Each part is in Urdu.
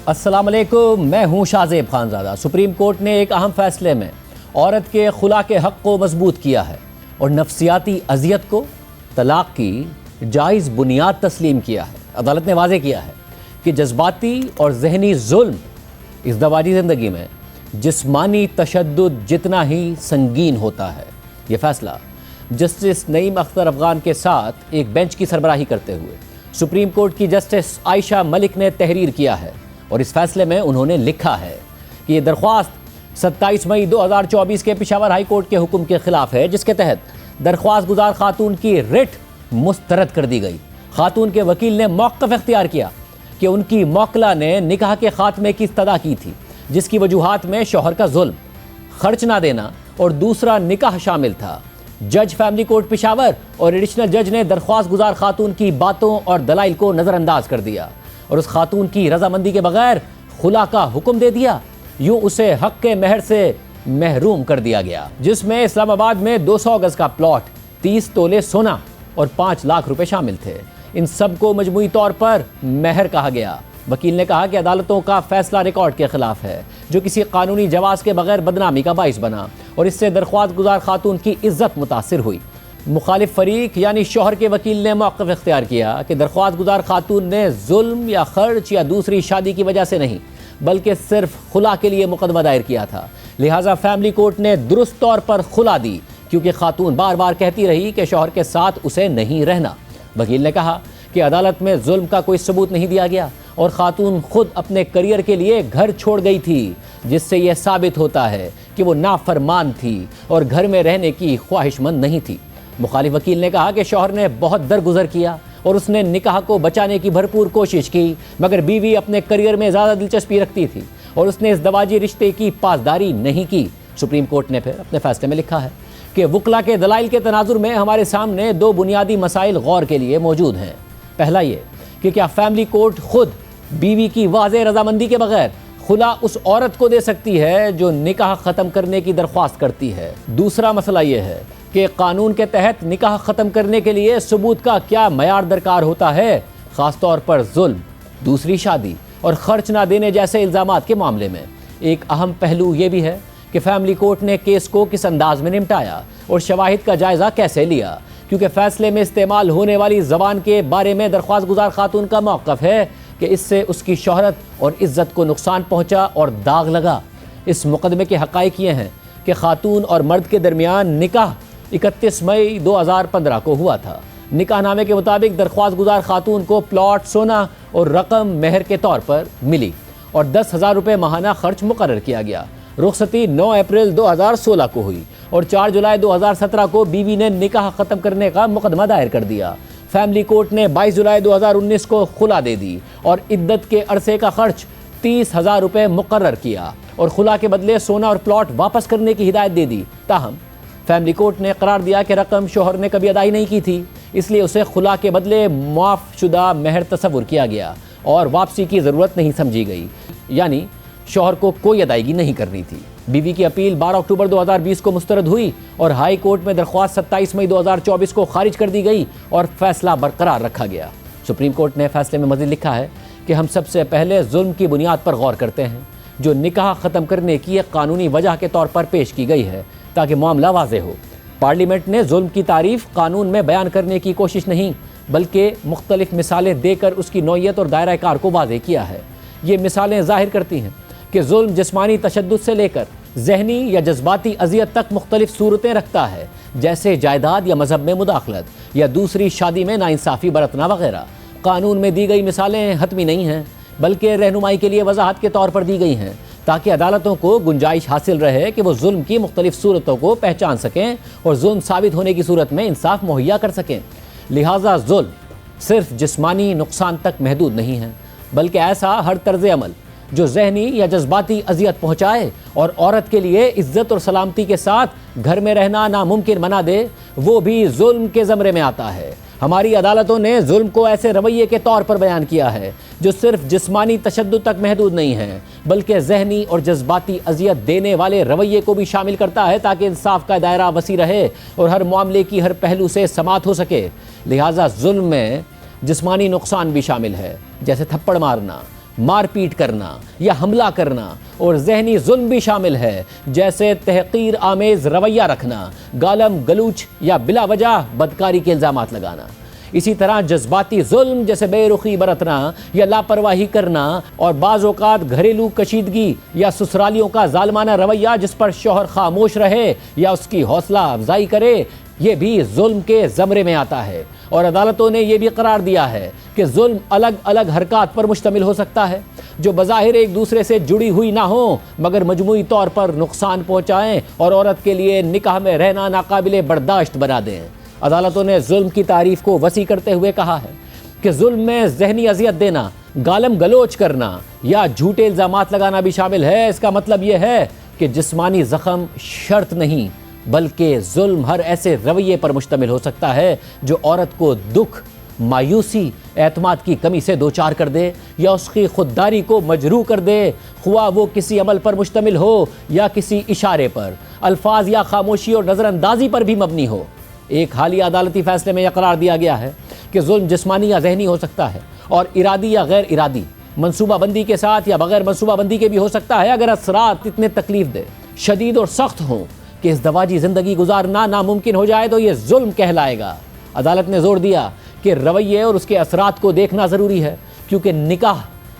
السلام علیکم، میں ہوں شاہزیب خانزادہ۔ سپریم کورٹ نے ایک اہم فیصلے میں عورت کے خلا کے حق کو مضبوط کیا ہے اور نفسیاتی اذیت کو طلاق کی جائز بنیاد تسلیم کیا ہے۔ عدالت نے واضح کیا ہے کہ جذباتی اور ذہنی ظلم ازدواجی زندگی میں جسمانی تشدد جتنا ہی سنگین ہوتا ہے۔ یہ فیصلہ جسٹس نعیم اختر افغان کے ساتھ ایک بینچ کی سربراہی کرتے ہوئے سپریم کورٹ کی جسٹس عائشہ ملک نے تحریر کیا ہے، اور اس فیصلے میں انہوں نے لکھا ہے کہ یہ درخواست 27 مئی 2024 کے پشاور ہائی کورٹ کے حکم کے خلاف ہے، جس کے تحت درخواست گزار خاتون کی رٹ مسترد کر دی گئی۔ خاتون کے وکیل نے موقف اختیار کیا کہ ان کی موکلہ نے نکاح کے خاتمے کی استدعا کی تھی، جس کی وجوہات میں شوہر کا ظلم، خرچ نہ دینا اور دوسرا نکاح شامل تھا۔ جج فیملی کورٹ پشاور اور ایڈیشنل جج نے درخواست گزار خاتون کی باتوں اور دلائل کو نظر انداز کر دیا اور اس خاتون کی رضامندی کے بغیر خلا کا حکم دے دیا۔ یوں اسے حق کے مہر سے محروم کر دیا گیا، جس میں اسلام آباد میں 200 گز کا پلاٹ، 30 تولے سونا اور 5 لاکھ روپے شامل تھے۔ ان سب کو مجموعی طور پر مہر کہا گیا۔ وکیل نے کہا کہ عدالتوں کا فیصلہ ریکارڈ کے خلاف ہے، جو کسی قانونی جواز کے بغیر بدنامی کا باعث بنا اور اس سے درخواست گزار خاتون کی عزت متاثر ہوئی۔ مخالف فریق یعنی شوہر کے وکیل نے موقف اختیار کیا کہ درخواست گزار خاتون نے ظلم یا خرچ یا دوسری شادی کی وجہ سے نہیں، بلکہ صرف خلا کے لیے مقدمہ دائر کیا تھا، لہٰذا فیملی کورٹ نے درست طور پر خلا دی، کیونکہ خاتون بار بار کہتی رہی کہ شوہر کے ساتھ اسے نہیں رہنا۔ وکیل نے کہا کہ عدالت میں ظلم کا کوئی ثبوت نہیں دیا گیا اور خاتون خود اپنے کریئر کے لیے گھر چھوڑ گئی تھی، جس سے یہ ثابت ہوتا ہے کہ وہ نافرمان تھی اور گھر میں رہنے کی خواہش مند نہیں تھی۔ مخالف وکیل نے کہا کہ شوہر نے بہت درگزر کیا اور اس نے نکاح کو بچانے کی بھرپور کوشش کی، مگر بیوی اپنے کریئر میں زیادہ دلچسپی رکھتی تھی اور اس نے ازدواجی رشتے کی پاسداری نہیں کی۔ سپریم کورٹ نے پھر اپنے فیصلے میں لکھا ہے کہ وکلا کے دلائل کے تناظر میں ہمارے سامنے 2 بنیادی مسائل غور کے لیے موجود ہیں۔ پہلا یہ کہ کیا فیملی کورٹ خود بیوی کی واضح رضامندی کے بغیر خلا اس عورت کو دے سکتی ہے جو نکاح ختم کرنے کی درخواست کرتی ہے؟ دوسرا مسئلہ یہ ہے کہ قانون کے تحت نکاح ختم کرنے کے لیے ثبوت کا کیا معیار درکار ہوتا ہے، خاص طور پر ظلم، دوسری شادی اور خرچ نہ دینے جیسے الزامات کے معاملے میں۔ ایک اہم پہلو یہ بھی ہے کہ فیملی کورٹ نے کیس کو کس انداز میں نمٹایا اور شواہد کا جائزہ کیسے لیا، کیونکہ فیصلے میں استعمال ہونے والی زبان کے بارے میں درخواست گزار خاتون کا موقف ہے کہ اس سے اس کی شہرت اور عزت کو نقصان پہنچا اور داغ لگا۔ اس مقدمے کے حقائق یہ ہیں کہ خاتون اور مرد کے درمیان نکاح 31 مئی 2015 کو ہوا تھا۔ نکاح نامے کے مطابق درخواست گزار خاتون کو پلاٹ، سونا اور رقم مہر کے طور پر ملی اور 10,000 روپے ماہانہ خرچ مقرر کیا گیا۔ رخصتی 9 اپریل 2016 کو ہوئی اور 4 جولائی 2017 کو بیوی نے نکاح ختم کرنے کا مقدمہ دائر کر دیا۔ فیملی کورٹ نے 22 جولائی 2019 کو خلا دے دی اور عدت کے عرصے کا خرچ 30,000 روپے مقرر کیا اور خلا کے بدلے سونا اور پلاٹ واپس کرنے کی ہدایت دے دی۔ تاہم فیملی کورٹ نے قرار دیا کہ رقم شوہر نے کبھی ادائی نہیں کی تھی، اس لیے اسے خلا کے بدلے معاف شدہ مہر تصور کیا گیا اور واپسی کی ضرورت نہیں سمجھی گئی، یعنی شوہر کو کوئی ادائیگی نہیں کرنی تھی۔ بیوی کی اپیل 12 اکتوبر 2020 کو مسترد ہوئی اور ہائی کورٹ میں درخواست 27 مئی 2024 کو خارج کر دی گئی اور فیصلہ برقرار رکھا گیا۔ سپریم کورٹ نے فیصلے میں مزید لکھا ہے کہ ہم سب سے پہلے ظلم کی بنیاد پر غور کرتے ہیں، جو نکاح ختم کرنے کی ایک قانونی وجہ کے طور پر پیش کی گئی ہے تاکہ معاملہ واضح ہو۔ پارلیمنٹ نے ظلم کی تعریف قانون میں بیان کرنے کی کوشش نہیں، بلکہ مختلف مثالیں دے کر اس کی نوعیت اور دائرہ کار کو واضح کیا ہے۔ یہ مثالیں ظاہر کرتی ہیں کہ ظلم جسمانی تشدد سے لے کر ذہنی یا جذباتی اذیت تک مختلف صورتیں رکھتا ہے، جیسے جائیداد یا مذہب میں مداخلت یا دوسری شادی میں ناانصافی برتنا وغیرہ۔ قانون میں دی گئی مثالیں حتمی نہیں ہیں، بلکہ رہنمائی کے لیے وضاحت کے طور پر دی گئی ہیں تاکہ عدالتوں کو گنجائش حاصل رہے کہ وہ ظلم کی مختلف صورتوں کو پہچان سکیں اور ظلم ثابت ہونے کی صورت میں انصاف مہیا کر سکیں۔ لہٰذا ظلم صرف جسمانی نقصان تک محدود نہیں ہے، بلکہ ایسا ہر طرز عمل جو ذہنی یا جذباتی اذیت پہنچائے اور عورت کے لیے عزت اور سلامتی کے ساتھ گھر میں رہنا ناممکن بنا دے، وہ بھی ظلم کے زمرے میں آتا ہے۔ ہماری عدالتوں نے ظلم کو ایسے رویے کے طور پر بیان کیا ہے جو صرف جسمانی تشدد تک محدود نہیں ہے، بلکہ ذہنی اور جذباتی اذیت دینے والے رویے کو بھی شامل کرتا ہے تاکہ انصاف کا دائرہ وسیع رہے اور ہر معاملے کی ہر پہلو سے سماعت ہو سکے۔ لہٰذا ظلم میں جسمانی نقصان بھی شامل ہے، جیسے تھپڑ مارنا، مار پیٹ کرنا یا حملہ کرنا اور ذہنی ظلم بھی شامل ہے، جیسے تحقیر آمیز رویہ رکھنا، گالم گلوچ یا بلا وجہ بدکاری کے الزامات لگانا۔ اسی طرح جذباتی ظلم جیسے بے رخی برتنا یا لاپرواہی کرنا، اور بعض اوقات گھریلو کشیدگی یا سسرالیوں کا ظالمانہ رویہ جس پر شوہر خاموش رہے یا اس کی حوصلہ افزائی کرے، یہ بھی ظلم کے زمرے میں آتا ہے۔ اور عدالتوں نے یہ بھی قرار دیا ہے کہ ظلم الگ الگ حرکات پر مشتمل ہو سکتا ہے جو بظاہر ایک دوسرے سے جڑی ہوئی نہ ہوں مگر مجموعی طور پر نقصان پہنچائیں اور عورت کے لیے نکاح میں رہنا ناقابل برداشت بنا دیں۔ عدالتوں نے ظلم کی تعریف کو وسیع کرتے ہوئے کہا ہے کہ ظلم میں ذہنی اذیت دینا، گالم گلوچ کرنا یا جھوٹے الزامات لگانا بھی شامل ہے۔ اس کا مطلب یہ ہے کہ جسمانی زخم شرط نہیں بلکہ ظلم ہر ایسے رویے پر مشتمل ہو سکتا ہے جو عورت کو دکھ، مایوسی، اعتماد کی کمی سے دوچار کر دے یا اس کی خودداری کو مجروح کر دے، خواہ وہ کسی عمل پر مشتمل ہو یا کسی اشارے پر، الفاظ یا خاموشی اور نظر اندازی پر بھی مبنی ہو۔ ایک حالیہ عدالتی فیصلے میں یہ قرار دیا گیا ہے کہ ظلم جسمانی یا ذہنی ہو سکتا ہے اور ارادی یا غیر ارادی، منصوبہ بندی کے ساتھ یا بغیر منصوبہ بندی کے بھی ہو سکتا ہے، اگر اثرات اتنے تکلیف دہ، شدید اور سخت ہوں کہ ازدواجی زندگی گزارنا ناممکن ہو جائے تو یہ ظلم کہلائے گا۔ عدالت نے زور دیا کہ رویے اور اس کے اثرات کو دیکھنا ضروری ہے، کیونکہ نکاح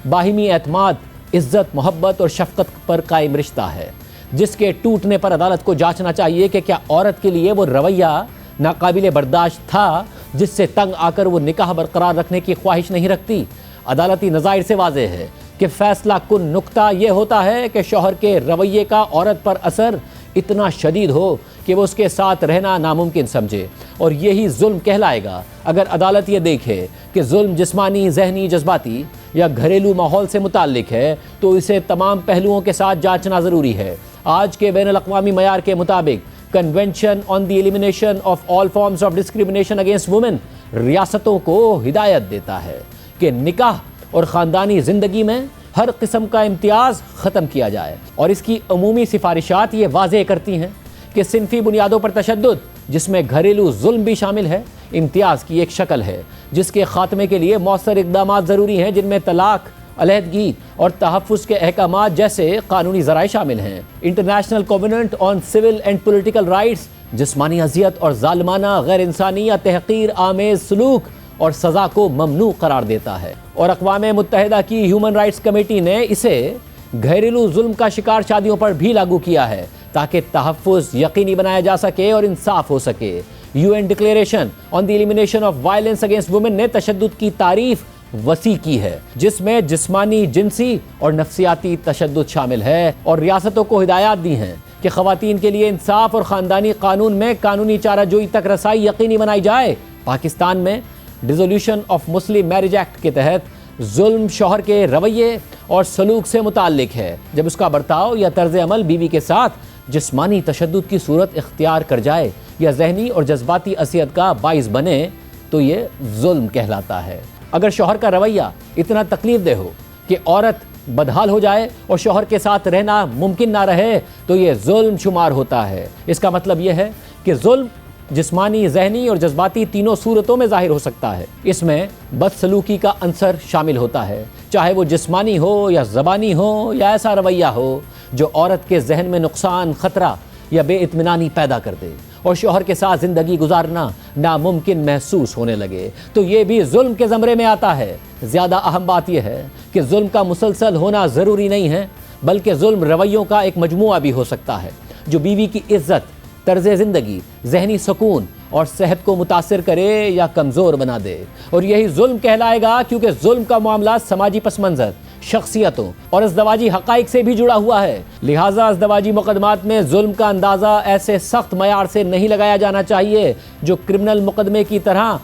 باہمی اعتماد، عزت، محبت اور شفقت پر قائم رشتہ ہے، جس کے ٹوٹنے پر عدالت کو جانچنا چاہیے کہ کیا عورت کے لیے وہ رویہ ناقابل برداشت تھا جس سے تنگ آ کر وہ نکاح برقرار رکھنے کی خواہش نہیں رکھتی۔ عدالتی نظائر سے واضح ہے کہ فیصلہ کن نقطہ یہ ہوتا ہے کہ شوہر کے رویے کا عورت پر اثر اتنا شدید ہو کہ وہ اس کے ساتھ رہنا ناممکن سمجھے، اور یہی ظلم کہلائے گا۔ اگر عدالت یہ دیکھے کہ ظلم جسمانی، ذہنی، جذباتی یا گھریلو ماحول سے متعلق ہے تو اسے تمام پہلوؤں کے ساتھ جانچنا ضروری ہے۔ آج کے بین الاقوامی معیار کے مطابق convention on the elimination of all forms of discrimination against women ریاستوں کو ہدایت دیتا ہے کہ نکاح اور خاندانی زندگی میں ہر قسم کا امتیاز ختم کیا جائے، اور اس کی عمومی سفارشات یہ واضح کرتی ہیں کہ صنفی بنیادوں پر تشدد، جس میں گھریلو ظلم بھی شامل ہے، امتیاز کی ایک شکل ہے جس کے خاتمے کے لیے مؤثر اقدامات ضروری ہیں، جن میں طلاق، علیحدگی اور تحفظ کے احکامات جیسے قانونی ذرائع شامل ہیں۔ International covenant on civil and political rights جسمانی اذیت اور ظالمانہ، غیر انسانی یا تحقیر آمیز سلوک اور سزا کو ممنوع قرار دیتا ہے، اور اقوام متحدہ کی ہیومن رائٹس کمیٹی نے اسے گھریلو ظلم کا شکار شادیوں پر بھی لاگو کیا ہے تاکہ تحفظ یقینی بنایا جا سکے اور انصاف ہو سکے۔ UN declaration on the elimination of violence against women نے تشدد کی تعریف وسیع کی ہے، جس میں جسمانی، جنسی اور نفسیاتی تشدد شامل ہے، اور ریاستوں کو ہدایات دی ہیں کہ خواتین کے لیے انصاف اور خاندانی قانون میں قانونی چارہ جوئی تک رسائی یقینی بنائی جائے۔ پاکستان میں dissolution of Muslim marriage act کے تحت ظلم شوہر کے رویے اور سلوک سے متعلق ہے۔ جب اس کا برتاؤ یا طرز عمل بیوی کے ساتھ جسمانی تشدد کی صورت اختیار کر جائے یا ذہنی اور جذباتی اذیت کا باعث بنے تو یہ ظلم کہلاتا ہے۔ اگر شوہر کا رویہ اتنا تکلیف دہ ہو کہ عورت بدحال ہو جائے اور شوہر کے ساتھ رہنا ممکن نہ رہے تو یہ ظلم شمار ہوتا ہے۔ اس کا مطلب یہ ہے کہ ظلم جسمانی، ذہنی اور جذباتی تینوں صورتوں میں ظاہر ہو سکتا ہے۔ اس میں بدسلوکی کا عنصر شامل ہوتا ہے، چاہے وہ جسمانی ہو یا زبانی ہو یا ایسا رویہ ہو جو عورت کے ذہن میں نقصان، خطرہ یا بے اطمینانی پیدا کر دے اور شوہر کے ساتھ زندگی گزارنا ناممکن محسوس ہونے لگے تو یہ بھی ظلم کے زمرے میں آتا ہے۔ زیادہ اہم بات یہ ہے کہ ظلم کا مسلسل ہونا ضروری نہیں ہے، بلکہ ظلم رویوں کا ایک مجموعہ بھی ہو سکتا ہے جو بیوی کی عزت، طرز زندگی، ذہنی سکون اور صحت کو متاثر کرے یا کمزور بنا دے، اور یہی ظلم کہلائے گا، کیونکہ ظلم کا معاملہ سماجی پس منظر، شخصیتوں اور ازدواجی حقائق سے بھی جڑا ہوا ہے۔ لہٰذا ازدواجی مقدمات میں ظلم کا اندازہ ایسے سخت معیار سے نہیں لگایا جانا چاہیے جو کرمنل مقدمے کی طرح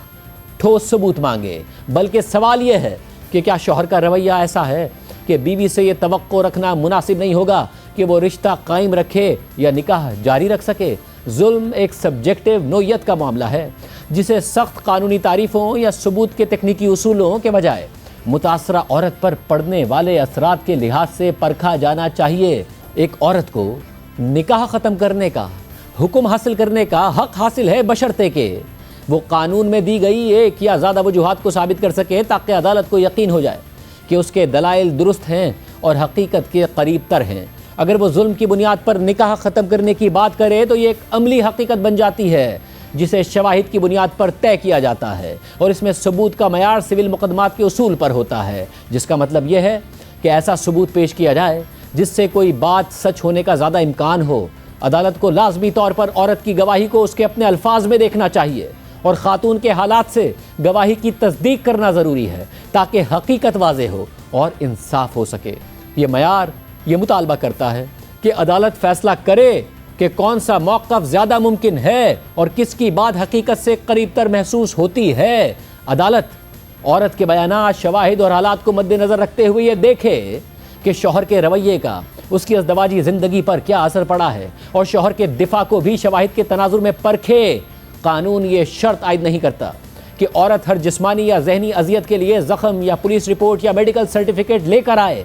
ٹھوس ثبوت مانگے، بلکہ سوال یہ ہے کہ کیا شوہر کا رویہ ایسا ہے کہ بیوی سے یہ توقع رکھنا مناسب نہیں ہوگا کہ وہ رشتہ قائم رکھے یا نکاح جاری رکھ سکے۔ ظلم ایک سبجیکٹو نوعیت کا معاملہ ہے جسے سخت قانونی تعریفوں یا ثبوت کے تکنیکی اصولوں کے بجائے متاثرہ عورت پر پڑنے والے اثرات کے لحاظ سے پرکھا جانا چاہیے۔ ایک عورت کو نکاح ختم کرنے کا حکم حاصل کرنے کا حق حاصل ہے، بشرطے کہ وہ قانون میں دی گئی ایک یا زیادہ وجوہات کو ثابت کر سکے تاکہ عدالت کو یقین ہو جائے کہ اس کے دلائل درست ہیں اور حقیقت کے قریب تر ہیں۔ اگر وہ ظلم کی بنیاد پر نکاح ختم کرنے کی بات کرے تو یہ ایک عملی حقیقت بن جاتی ہے جسے شواہد کی بنیاد پر طے کیا جاتا ہے، اور اس میں ثبوت کا معیار سول مقدمات کے اصول پر ہوتا ہے، جس کا مطلب یہ ہے کہ ایسا ثبوت پیش کیا جائے جس سے کوئی بات سچ ہونے کا زیادہ امکان ہو۔ عدالت کو لازمی طور پر عورت کی گواہی کو اس کے اپنے الفاظ میں دیکھنا چاہیے اور خاتون کے حالات سے گواہی کی تصدیق کرنا ضروری ہے تاکہ حقیقت واضح ہو اور انصاف ہو سکے۔ یہ معیار یہ مطالبہ کرتا ہے کہ عدالت فیصلہ کرے کہ کون سا موقف زیادہ ممکن ہے اور کس کی بات حقیقت سے قریب تر محسوس ہوتی ہے۔ عدالت عورت کے بیانات، شواہد اور حالات کو مد نظر رکھتے ہوئے یہ دیکھے کہ شوہر کے رویے کا اس کی ازدواجی زندگی پر کیا اثر پڑا ہے، اور شوہر کے دفاع کو بھی شواہد کے تناظر میں پرکھے۔ قانون یہ شرط عائد نہیں کرتا کہ عورت ہر جسمانی یا ذہنی اذیت کے لیے زخم یا پولیس رپورٹ یا میڈیکل سرٹیفکیٹ لے کر آئے۔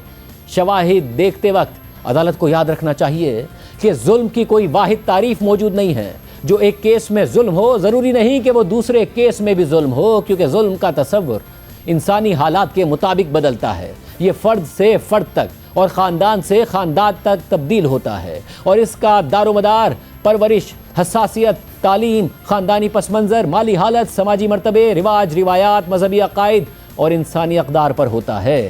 شواہد دیکھتے وقت عدالت کو یاد رکھنا چاہیے کہ ظلم کی کوئی واحد تعریف موجود نہیں ہے۔ جو ایک کیس میں ظلم ہو ضروری نہیں کہ وہ دوسرے کیس میں بھی ظلم ہو، کیونکہ ظلم کا تصور انسانی حالات کے مطابق بدلتا ہے۔ یہ فرد سے فرد تک اور خاندان سے خاندان تک تبدیل ہوتا ہے، اور اس کا دار و مدار پرورش، حساسیت، تعلیم، خاندانی پس منظر، مالی حالت، سماجی مرتبے، رواج، روایات، مذہبی عقائد اور انسانی اقدار پر ہوتا ہے۔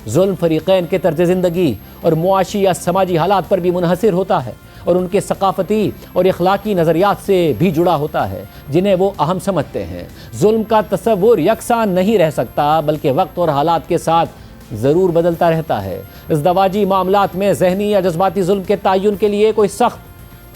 ظلم فریقین کے طرز زندگی اور معاشی یا سماجی حالات پر بھی منحصر ہوتا ہے، اور ان کے ثقافتی اور اخلاقی نظریات سے بھی جڑا ہوتا ہے جنہیں وہ اہم سمجھتے ہیں۔ ظلم کا تصور یکساں نہیں رہ سکتا، بلکہ وقت اور حالات کے ساتھ ضرور بدلتا رہتا ہے۔ ازدواجی معاملات میں ذہنی یا جذباتی ظلم کے تعین کے لیے کوئی سخت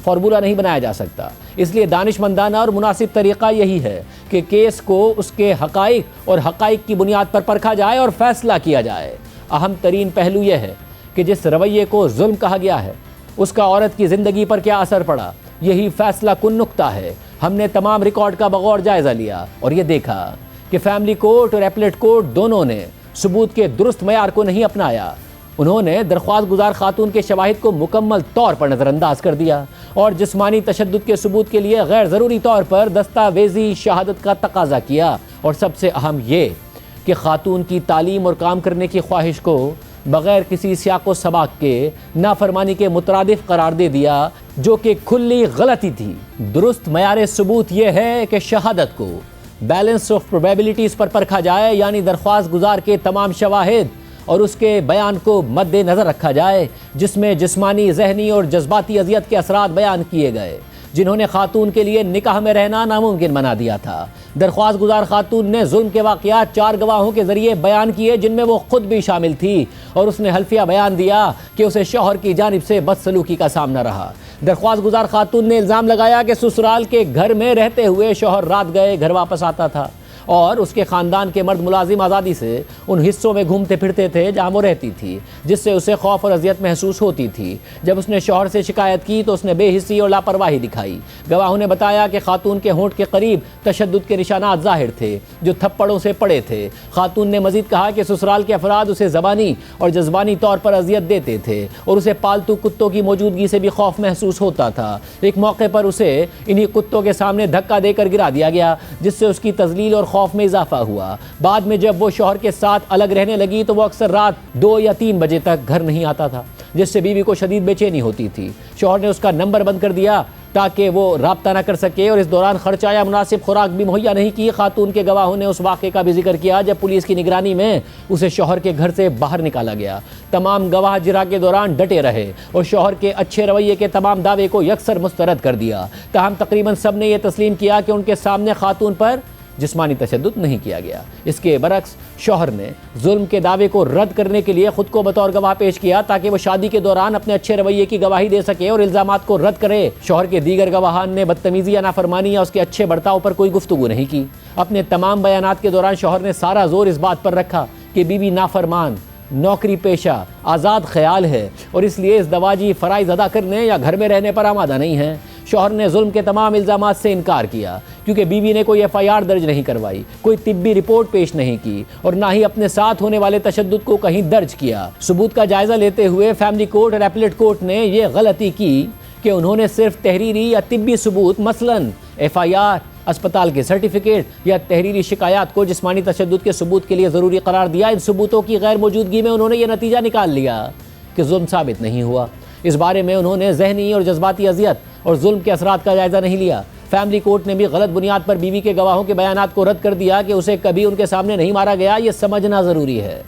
فارمولہ نہیں بنایا جا سکتا۔ اس لیے دانشمندانہ اور مناسب طریقہ یہی ہے کہ کیس کو اس کے حقائق اور حقائق کی بنیاد پر پرکھا جائے اور فیصلہ کیا جائے۔ اہم ترین پہلو یہ ہے کہ جس رویے کو ظلم کہا گیا ہے اس کا عورت کی زندگی پر کیا اثر پڑا، یہی فیصلہ کن نقطہ ہے۔ ہم نے تمام ریکارڈ کا بغور جائزہ لیا اور یہ دیکھا کہ فیملی کورٹ اور ایپلیٹ کورٹ دونوں نے ثبوت کے درست معیار کو نہیں اپنایا۔ انہوں نے درخواست گزار خاتون کے شواہد کو مکمل طور پر نظر انداز کر دیا اور جسمانی تشدد کے ثبوت کے لیے غیر ضروری طور پر دستاویزی شہادت کا تقاضا کیا، اور سب سے اہم یہ کہ خاتون کی تعلیم اور کام کرنے کی خواہش کو بغیر کسی سیاق و سباق کے نافرمانی کے مترادف قرار دے دیا، جو کہ کھلی غلطی تھی۔ درست معیار ثبوت یہ ہے کہ شہادت کو بیلنس آف پروبیبلٹیز پر پرکھا جائے، یعنی درخواست گزار کے تمام شواہد اور اس کے بیان کو مد نظر رکھا جائے جس میں جسمانی، ذہنی اور جذباتی اذیت کے اثرات بیان کیے گئے جنہوں نے خاتون کے لیے نکاح میں رہنا ناممکن بنا دیا تھا۔ درخواست گزار خاتون نے ظلم کے واقعات 4 گواہوں کے ذریعے بیان کیے جن میں وہ خود بھی شامل تھی، اور اس نے حلفیہ بیان دیا کہ اسے شوہر کی جانب سے بدسلوکی کا سامنا رہا۔ درخواست گزار خاتون نے الزام لگایا کہ سسرال کے گھر میں رہتے ہوئے شوہر رات گئے گھر واپس آتا تھا، اور اس کے خاندان کے مرد ملازم آزادی سے ان حصوں میں گھومتے پھرتے تھے جہاں وہ رہتی تھی، جس سے اسے خوف اور اذیت محسوس ہوتی تھی۔ جب اس نے شوہر سے شکایت کی تو اس نے بے حسی اور لاپرواہی دکھائی۔ گواہوں نے بتایا کہ خاتون کے ہونٹ کے قریب تشدد کے نشانات ظاہر تھے جو تھپڑوں سے پڑے تھے۔ خاتون نے مزید کہا کہ سسرال کے افراد اسے زبانی اور جذبانی طور پر اذیت دیتے تھے اور اسے پالتو کتوں کی موجودگی سے بھی خوف محسوس ہوتا تھا۔ ایک موقع پر اسے انہی کتوں کے سامنے دھکا دے کر گرا دیا گیا جس سے اس کی تذلیل اور خوف میں اضافہ ہوا۔ بعد میں جب وہ شوہر کے ساتھ الگ رہنے لگی تو وہ اکثر رات 2 یا 3 بجے تک گھر نہیں آتا تھا، جس سے بیوی کو شدید بے چینی ہوتی تھی۔ شوہر نے اس کا نمبر بند کر دیا تاکہ وہ رابطہ نہ کر سکے، اور اس دوران خرچہ یا مناسب خوراک بھی مہیا نہیں کی۔ خاتون کے گواہوں نے اس واقعے کا بھی ذکر کیا جب پولیس کی نگرانی میں اسے شوہر کے گھر سے باہر نکالا گیا۔ تمام گواہ جرا کے دوران ڈٹے رہے اور شوہر کے اچھے رویے کے تمام دعوے کو یکسر مسترد کر دیا۔ تاہم تقریباً سب نے یہ تسلیم کیا کہ ان کے سامنے خاتون پر جسمانی تشدد نہیں کیا گیا۔ اس کے برعکس شوہر نے ظلم کے دعوے کو رد کرنے کے لیے خود کو بطور گواہ پیش کیا تاکہ وہ شادی کے دوران اپنے اچھے رویے کی گواہی دے سکے اور الزامات کو رد کرے۔ شوہر کے دیگر گواہان نے بدتمیزی یا نافرمانی یا اس کے اچھے برتاؤ پر کوئی گفتگو نہیں کی۔ اپنے تمام بیانات کے دوران شوہر نے سارا زور اس بات پر رکھا کہ بیوی نافرمان، نوکری پیشہ، آزاد خیال ہے اور اس لیے ازدواجی فرائض ادا کرنے یا گھر میں رہنے پر آمادہ نہیں ہے۔ شوہر نے ظلم کے تمام الزامات سے انکار کیا کیونکہ بیوی نے کوئی FIR درج نہیں کروائی، کوئی طبی رپورٹ پیش نہیں کی اور نہ ہی اپنے ساتھ ہونے والے تشدد کو کہیں درج کیا۔ ثبوت کا جائزہ لیتے ہوئے فیملی کورٹ اور ایپلیٹ کورٹ نے یہ غلطی کی کہ انہوں نے صرف تحریری یا طبی ثبوت مثلاً FIR اسپتال کے سرٹیفکیٹ یا تحریری شکایات کو جسمانی تشدد کے ثبوت کے لیے ضروری قرار دیا۔ ان ثبوتوں کی غیر موجودگی میں انہوں نے یہ نتیجہ نکال لیا کہ ظلم ثابت نہیں ہوا۔ اس بارے میں انہوں نے ذہنی اور جذباتی اذیت اور ظلم کے اثرات کا جائزہ نہیں لیا۔ فیملی کورٹ نے بھی غلط بنیاد پر بیوی کے گواہوں کے بیانات کو رد کر دیا کہ اسے کبھی ان کے سامنے نہیں مارا گیا۔ یہ سمجھنا ضروری ہے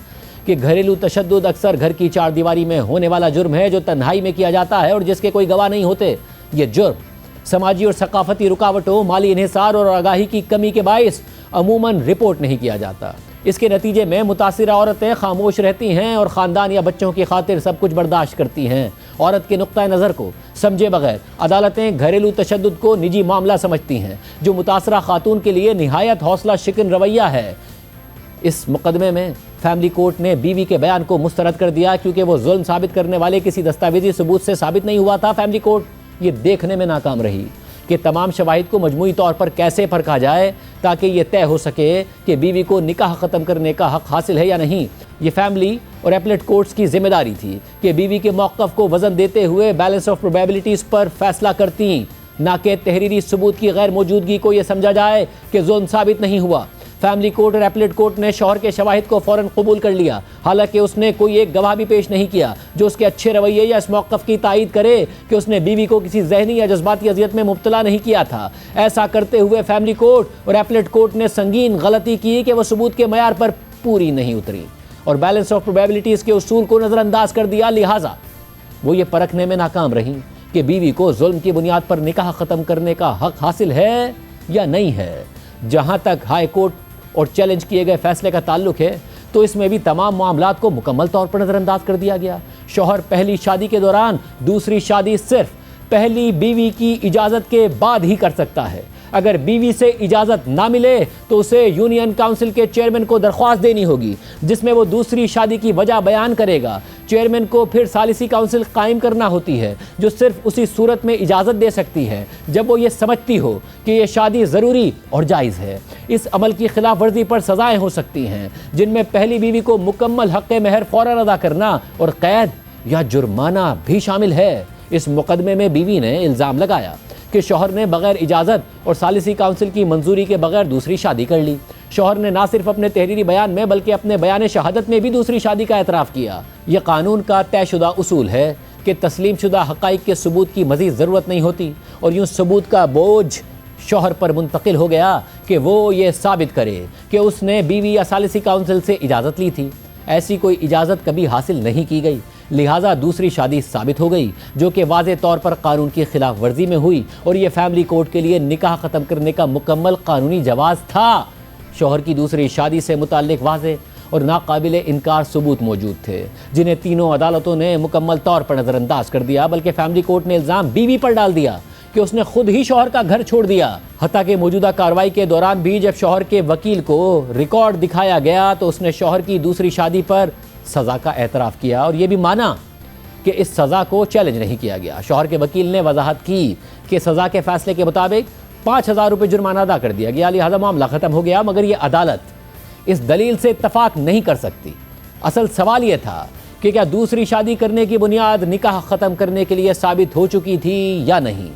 کہ گھریلو تشدد اکثر گھر کی چار دیواری میں ہونے والا جرم ہے جو تنہائی میں کیا جاتا ہے اور جس کے کوئی گواہ نہیں ہوتے۔ یہ جرم سماجی اور ثقافتی رکاوٹوں، مالی انحصار اور آگاہی کی کمی کے باعث عموماً رپورٹ نہیں کیا جاتا۔ اس کے نتیجے میں متاثرہ عورتیں خاموش رہتی ہیں اور خاندان یا بچوں کی خاطر سب کچھ برداشت کرتی ہیں۔ عورت کے نقطہ نظر کو سمجھے بغیر عدالتیں گھریلو تشدد کو نجی معاملہ سمجھتی ہیں، جو متاثرہ خاتون کے لیے نہایت حوصلہ شکن رویہ ہے۔ اس مقدمے میں فیملی کورٹ نے بیوی کے بیان کو مسترد کر دیا کیونکہ وہ ظلم ثابت کرنے والے کسی دستاویزی ثبوت سے ثابت نہیں ہوا تھا۔ فیملی کورٹ یہ دیکھنے میں ناکام رہی کہ تمام شواہد کو مجموعی طور پر کیسے پرکھا جائے تاکہ یہ طے ہو سکے کہ بیوی کو نکاح ختم کرنے کا حق حاصل ہے یا نہیں۔ یہ فیملی اور ایپلیٹ کورٹس کی ذمہ داری تھی کہ بیوی کے موقف کو وزن دیتے ہوئے بیلنس آف پروبیبلٹیز پر فیصلہ کرتیں، نہ کہ تحریری ثبوت کی غیر موجودگی کو یہ سمجھا جائے کہ ظلم ثابت نہیں ہوا۔ فیملی کورٹ اور ایپلیٹ کورٹ نے شوہر کے شواہد کو فوراً قبول کر لیا، حالانکہ اس نے کوئی ایک گواہ بھی پیش نہیں کیا جو اس کے اچھے رویے یا اس موقف کی تائید کرے کہ اس نے بیوی کو کسی ذہنی یا جذباتی اذیت میں مبتلا نہیں کیا تھا۔ ایسا کرتے ہوئے فیملی کورٹ اور ایپلیٹ کورٹ نے سنگین غلطی کی کہ وہ ثبوت کے معیار پر پوری نہیں اتری اور بیلنس آف پروبیبلٹیز کے اصول کو نظر انداز کر دیا۔ لہٰذا وہ یہ پرکھنے میں ناکام رہیں کہ بیوی کو ظلم کی بنیاد پر نکاح ختم کرنے کا حق حاصل ہے یا نہیں ہے۔ جہاں تک ہائی کورٹ اور چیلنج کیے گئے فیصلے کا تعلق ہے تو اس میں بھی تمام معاملات کو مکمل طور پر نظر انداز کر دیا گیا۔ شوہر پہلی شادی کے دوران دوسری شادی صرف پہلی بیوی کی اجازت کے بعد ہی کر سکتا ہے۔ اگر بیوی سے اجازت نہ ملے تو اسے یونین کونسل کے چیئرمین کو درخواست دینی ہوگی جس میں وہ دوسری شادی کی وجہ بیان کرے گا۔ چیئرمین کو پھر ثالثی کونسل قائم کرنا ہوتی ہے جو صرف اسی صورت میں اجازت دے سکتی ہے جب وہ یہ سمجھتی ہو کہ یہ شادی ضروری اور جائز ہے۔ اس عمل کی خلاف ورزی پر سزائیں ہو سکتی ہیں جن میں پہلی بیوی کو مکمل حق مہر فوراً ادا کرنا اور قید یا جرمانہ بھی شامل ہے۔ اس مقدمے میں بیوی نے الزام لگایا کہ شوہر نے بغیر اجازت اور ثالثی کونسل کی منظوری کے بغیر دوسری شادی کر لی۔ شوہر نے نہ صرف اپنے تحریری بیان میں بلکہ اپنے بیان شہادت میں بھی دوسری شادی کا اعتراف کیا۔ یہ قانون کا طے شدہ اصول ہے کہ تسلیم شدہ حقائق کے ثبوت کی مزید ضرورت نہیں ہوتی اور یوں ثبوت کا بوجھ شوہر پر منتقل ہو گیا کہ وہ یہ ثابت کرے کہ اس نے بیوی یا ثالثی کونسل سے اجازت لی تھی۔ ایسی کوئی اجازت کبھی حاصل نہیں کی گئی، لہٰذا دوسری شادی ثابت ہو گئی جو کہ واضح طور پر قانون کی خلاف ورزی میں ہوئی اور یہ فیملی کورٹ کے لیے نکاح ختم کرنے کا مکمل قانونی جواز تھا۔ شوہر کی دوسری شادی سے متعلق واضح اور ناقابل انکار ثبوت موجود تھے جنہیں تینوں عدالتوں نے مکمل طور پر نظر انداز کر دیا، بلکہ فیملی کورٹ نے الزام بیوی پر ڈال دیا کہ اس نے خود ہی شوہر کا گھر چھوڑ دیا۔ حتیٰ کہ موجودہ کارروائی کے دوران بھی جب شوہر کے وکیل کو ریکارڈ دکھایا گیا تو اس نے شوہر کی دوسری شادی پر سزا کا اعتراف کیا اور یہ بھی مانا کہ اس سزا کو چیلنج نہیں کیا گیا۔ شوہر کے وکیل نے وضاحت کی کہ سزا کے فیصلے کے مطابق 5,000 روپے جرمانہ ادا کر دیا گیا، لہٰذا معاملہ ختم ہو گیا، مگر یہ عدالت اس دلیل سے اتفاق نہیں کر سکتی۔ اصل سوال یہ تھا کہ کیا دوسری شادی کرنے کی بنیاد نکاح ختم کرنے کے لیے ثابت ہو چکی تھی یا نہیں۔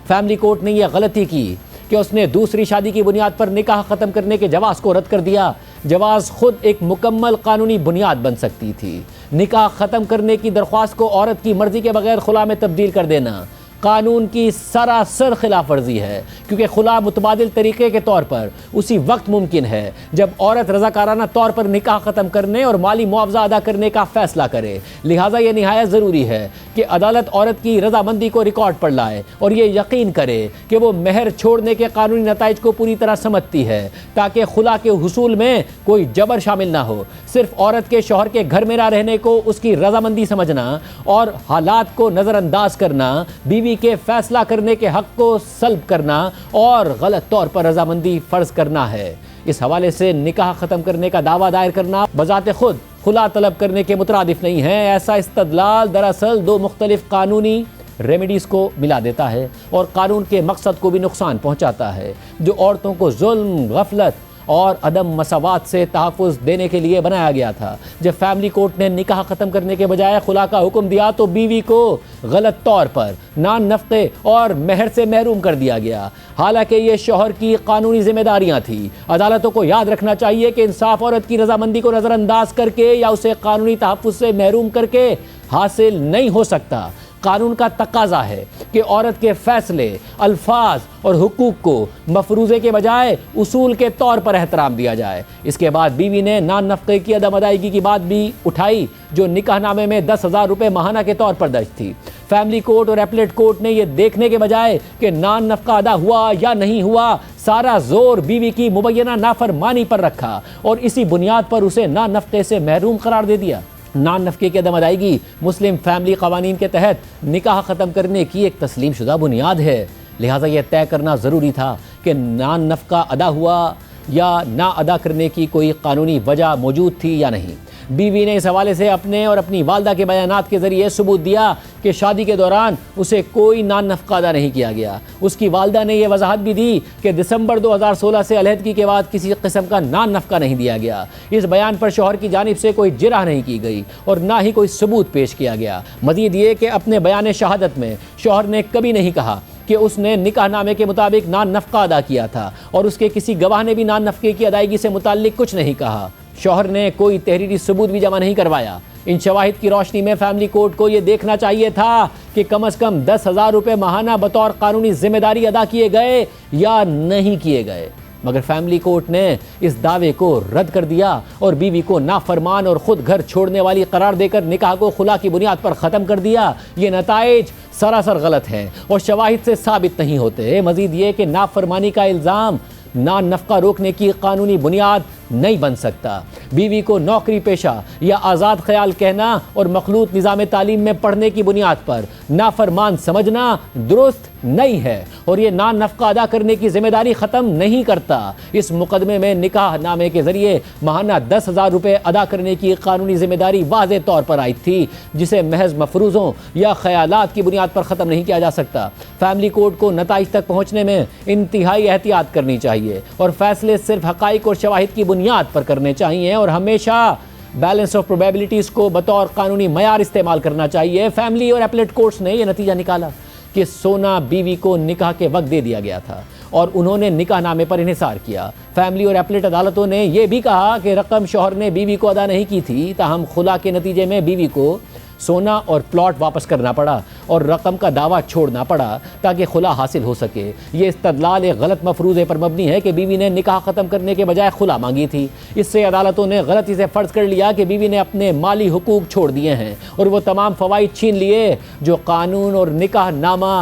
فیملی کورٹ نے یہ غلطی کی کہ اس نے دوسری شادی کی بنیاد پر نکاح ختم کرنے کے جواز کو رد کر دیا۔ جواز خود ایک مکمل قانونی بنیاد بن سکتی تھی۔ نکاح ختم کرنے کی درخواست کو عورت کی مرضی کے بغیر خلا میں تبدیل کر دینا قانون کی سراسر خلاف ورزی ہے، کیونکہ خلا متبادل طریقے کے طور پر اسی وقت ممکن ہے جب عورت رضاکارانہ طور پر نکاح ختم کرنے اور مالی معاوضہ ادا کرنے کا فیصلہ کرے۔ لہٰذا یہ نہایت ضروری ہے کہ عدالت عورت کی رضامندی کو ریکارڈ پر لائے اور یہ یقین کرے کہ وہ مہر چھوڑنے کے قانونی نتائج کو پوری طرح سمجھتی ہے تاکہ خلا کے حصول میں کوئی جبر شامل نہ ہو۔ صرف عورت کے شوہر کے گھر میں نہ رہنے کو اس کی رضامندی سمجھنا اور حالات کو نظر انداز کرنا، بیوی کے فیصلہ کرنے کے حق کو سلب کرنا اور غلط طور پر رضامندی فرض کرنا ہے۔ اس حوالے سے نکاح ختم کرنے کا دعویٰ دائر کرنا بذات خود خلا طلب کرنے کے مترادف نہیں ہے۔ ایسا استدلال دراصل دو مختلف قانونی ریمیڈیز کو ملا دیتا ہے اور قانون کے مقصد کو بھی نقصان پہنچاتا ہے جو عورتوں کو ظلم، غفلت اور عدم مساوات سے تحفظ دینے کے لیے بنایا گیا تھا۔ جب فیملی کورٹ نے نکاح ختم کرنے کے بجائے خلا کا حکم دیا تو بیوی کو غلط طور پر نان نفقے اور مہر سے محروم کر دیا گیا، حالانکہ یہ شوہر کی قانونی ذمہ داریاں تھیں۔ عدالتوں کو یاد رکھنا چاہیے کہ انصاف عورت کی رضامندی کو نظر انداز کر کے یا اسے قانونی تحفظ سے محروم کر کے حاصل نہیں ہو سکتا۔ قانون کا تقاضا ہے کہ عورت کے فیصلے، الفاظ اور حقوق کو مفروضے کے بجائے اصول کے طور پر احترام دیا جائے۔ اس کے بعد بیوی نے نان نفقے کی عدم ادائیگی کی بات بھی اٹھائی جو نکاح نامے میں 10,000 روپے ماہانہ کے طور پر درج تھی۔ فیملی کورٹ اور اپلیٹ کورٹ نے یہ دیکھنے کے بجائے کہ نان نفقہ ادا ہوا یا نہیں ہوا، سارا زور بیوی کی مبینہ نافرمانی پر رکھا اور اسی بنیاد پر اسے نان نفقے سے محروم قرار دے دیا۔ نان نفقے کی عدم ادائیگی مسلم فیملی قوانین کے تحت نکاح ختم کرنے کی ایک تسلیم شدہ بنیاد ہے، لہٰذا یہ طے کرنا ضروری تھا کہ نان نفقہ ادا ہوا یا نہ ادا کرنے کی کوئی قانونی وجہ موجود تھی یا نہیں۔ بیوی نے اس حوالے سے اپنے اور اپنی والدہ کے بیانات کے ذریعے ثبوت دیا کہ شادی کے دوران اسے کوئی نان نفقہ ادا نہیں کیا گیا۔ اس کی والدہ نے یہ وضاحت بھی دی کہ دسمبر 2016 سے علیحدگی کے بعد کسی قسم کا نان نفقہ نہیں دیا گیا۔ اس بیان پر شوہر کی جانب سے کوئی جرح نہیں کی گئی اور نہ ہی کوئی ثبوت پیش کیا گیا۔ مزید یہ کہ اپنے بیان شہادت میں شوہر نے کبھی نہیں کہا کہ اس نے نکاح نامے کے مطابق نان نفقہ ادا کیا تھا اور اس کے کسی گواہ نے بھی نان نفقے کی ادائیگی سے متعلق کچھ نہیں کہا۔ شوہر نے کوئی تحریری ثبوت بھی جمع نہیں کروایا۔ ان شواہد کی روشنی میں فیملی کورٹ کو یہ دیکھنا چاہیے تھا کہ کم از کم 10,000 روپے ماہانہ بطور قانونی ذمہ داری ادا کیے گئے یا نہیں کیے گئے، مگر فیملی کورٹ نے اس دعوے کو رد کر دیا اور بیوی کو نافرمان اور خود گھر چھوڑنے والی قرار دے کر نکاح کو خلا کی بنیاد پر ختم کر دیا۔ یہ نتائج سراسر غلط ہیں اور شواہد سے ثابت نہیں ہوتے۔ مزید یہ کہ نافرمانی کا الزام نان نفقہ روکنے کی قانونی بنیاد نہیں بن سکتا۔ بیوی کو نوکری پیشہ یا آزاد خیال کہنا اور مخلوط نظام تعلیم میں پڑھنے کی بنیاد پر نافرمان سمجھنا درست نہیں ہے اور یہ نان نفقہ ادا کرنے کی ذمہ داری ختم نہیں کرتا۔ اس مقدمے میں نکاح نامے کے ذریعے ماہانہ 10,000 روپے ادا کرنے کی قانونی ذمہ داری واضح طور پر عائد تھی، جسے محض مفروضوں یا خیالات کی بنیاد پر ختم نہیں کیا جا سکتا۔ فیملی کورٹ کو نتائج تک پہنچنے میں انتہائی احتیاط کرنی چاہیے اور فیصلے صرف حقائق اور شواہد کی بنیاد پر کرنے چاہیے اور ہمیشہ بیلنس آف پروبیبلٹیز کو بطور قانونی معیار استعمال کرنا چاہیے۔ فیملی اور اپلیٹ کورٹس نے یہ نتیجہ نکالا کہ سونا بیوی کو نکاح کے وقت دے دیا گیا تھا اور انہوں نے نکاح نامے پر انحصار کیا۔ فیملی اور اپلیٹ عدالتوں نے یہ بھی کہا کہ رقم شوہر نے بیوی کو ادا نہیں کی تھی، تاہم خلا کے نتیجے میں بیوی کو سونا اور پلاٹ واپس کرنا پڑا اور رقم کا دعویٰ چھوڑنا پڑا تاکہ خلا حاصل ہو سکے۔ یہ استدلال ایک غلط مفروضے پر مبنی ہے کہ بیوی نے نکاح ختم کرنے کے بجائے خلا مانگی تھی۔ اس سے عدالتوں نے غلطی سے فرض کر لیا کہ بیوی نے اپنے مالی حقوق چھوڑ دیے ہیں اور وہ تمام فوائد چھین لیے جو قانون اور نکاح نامہ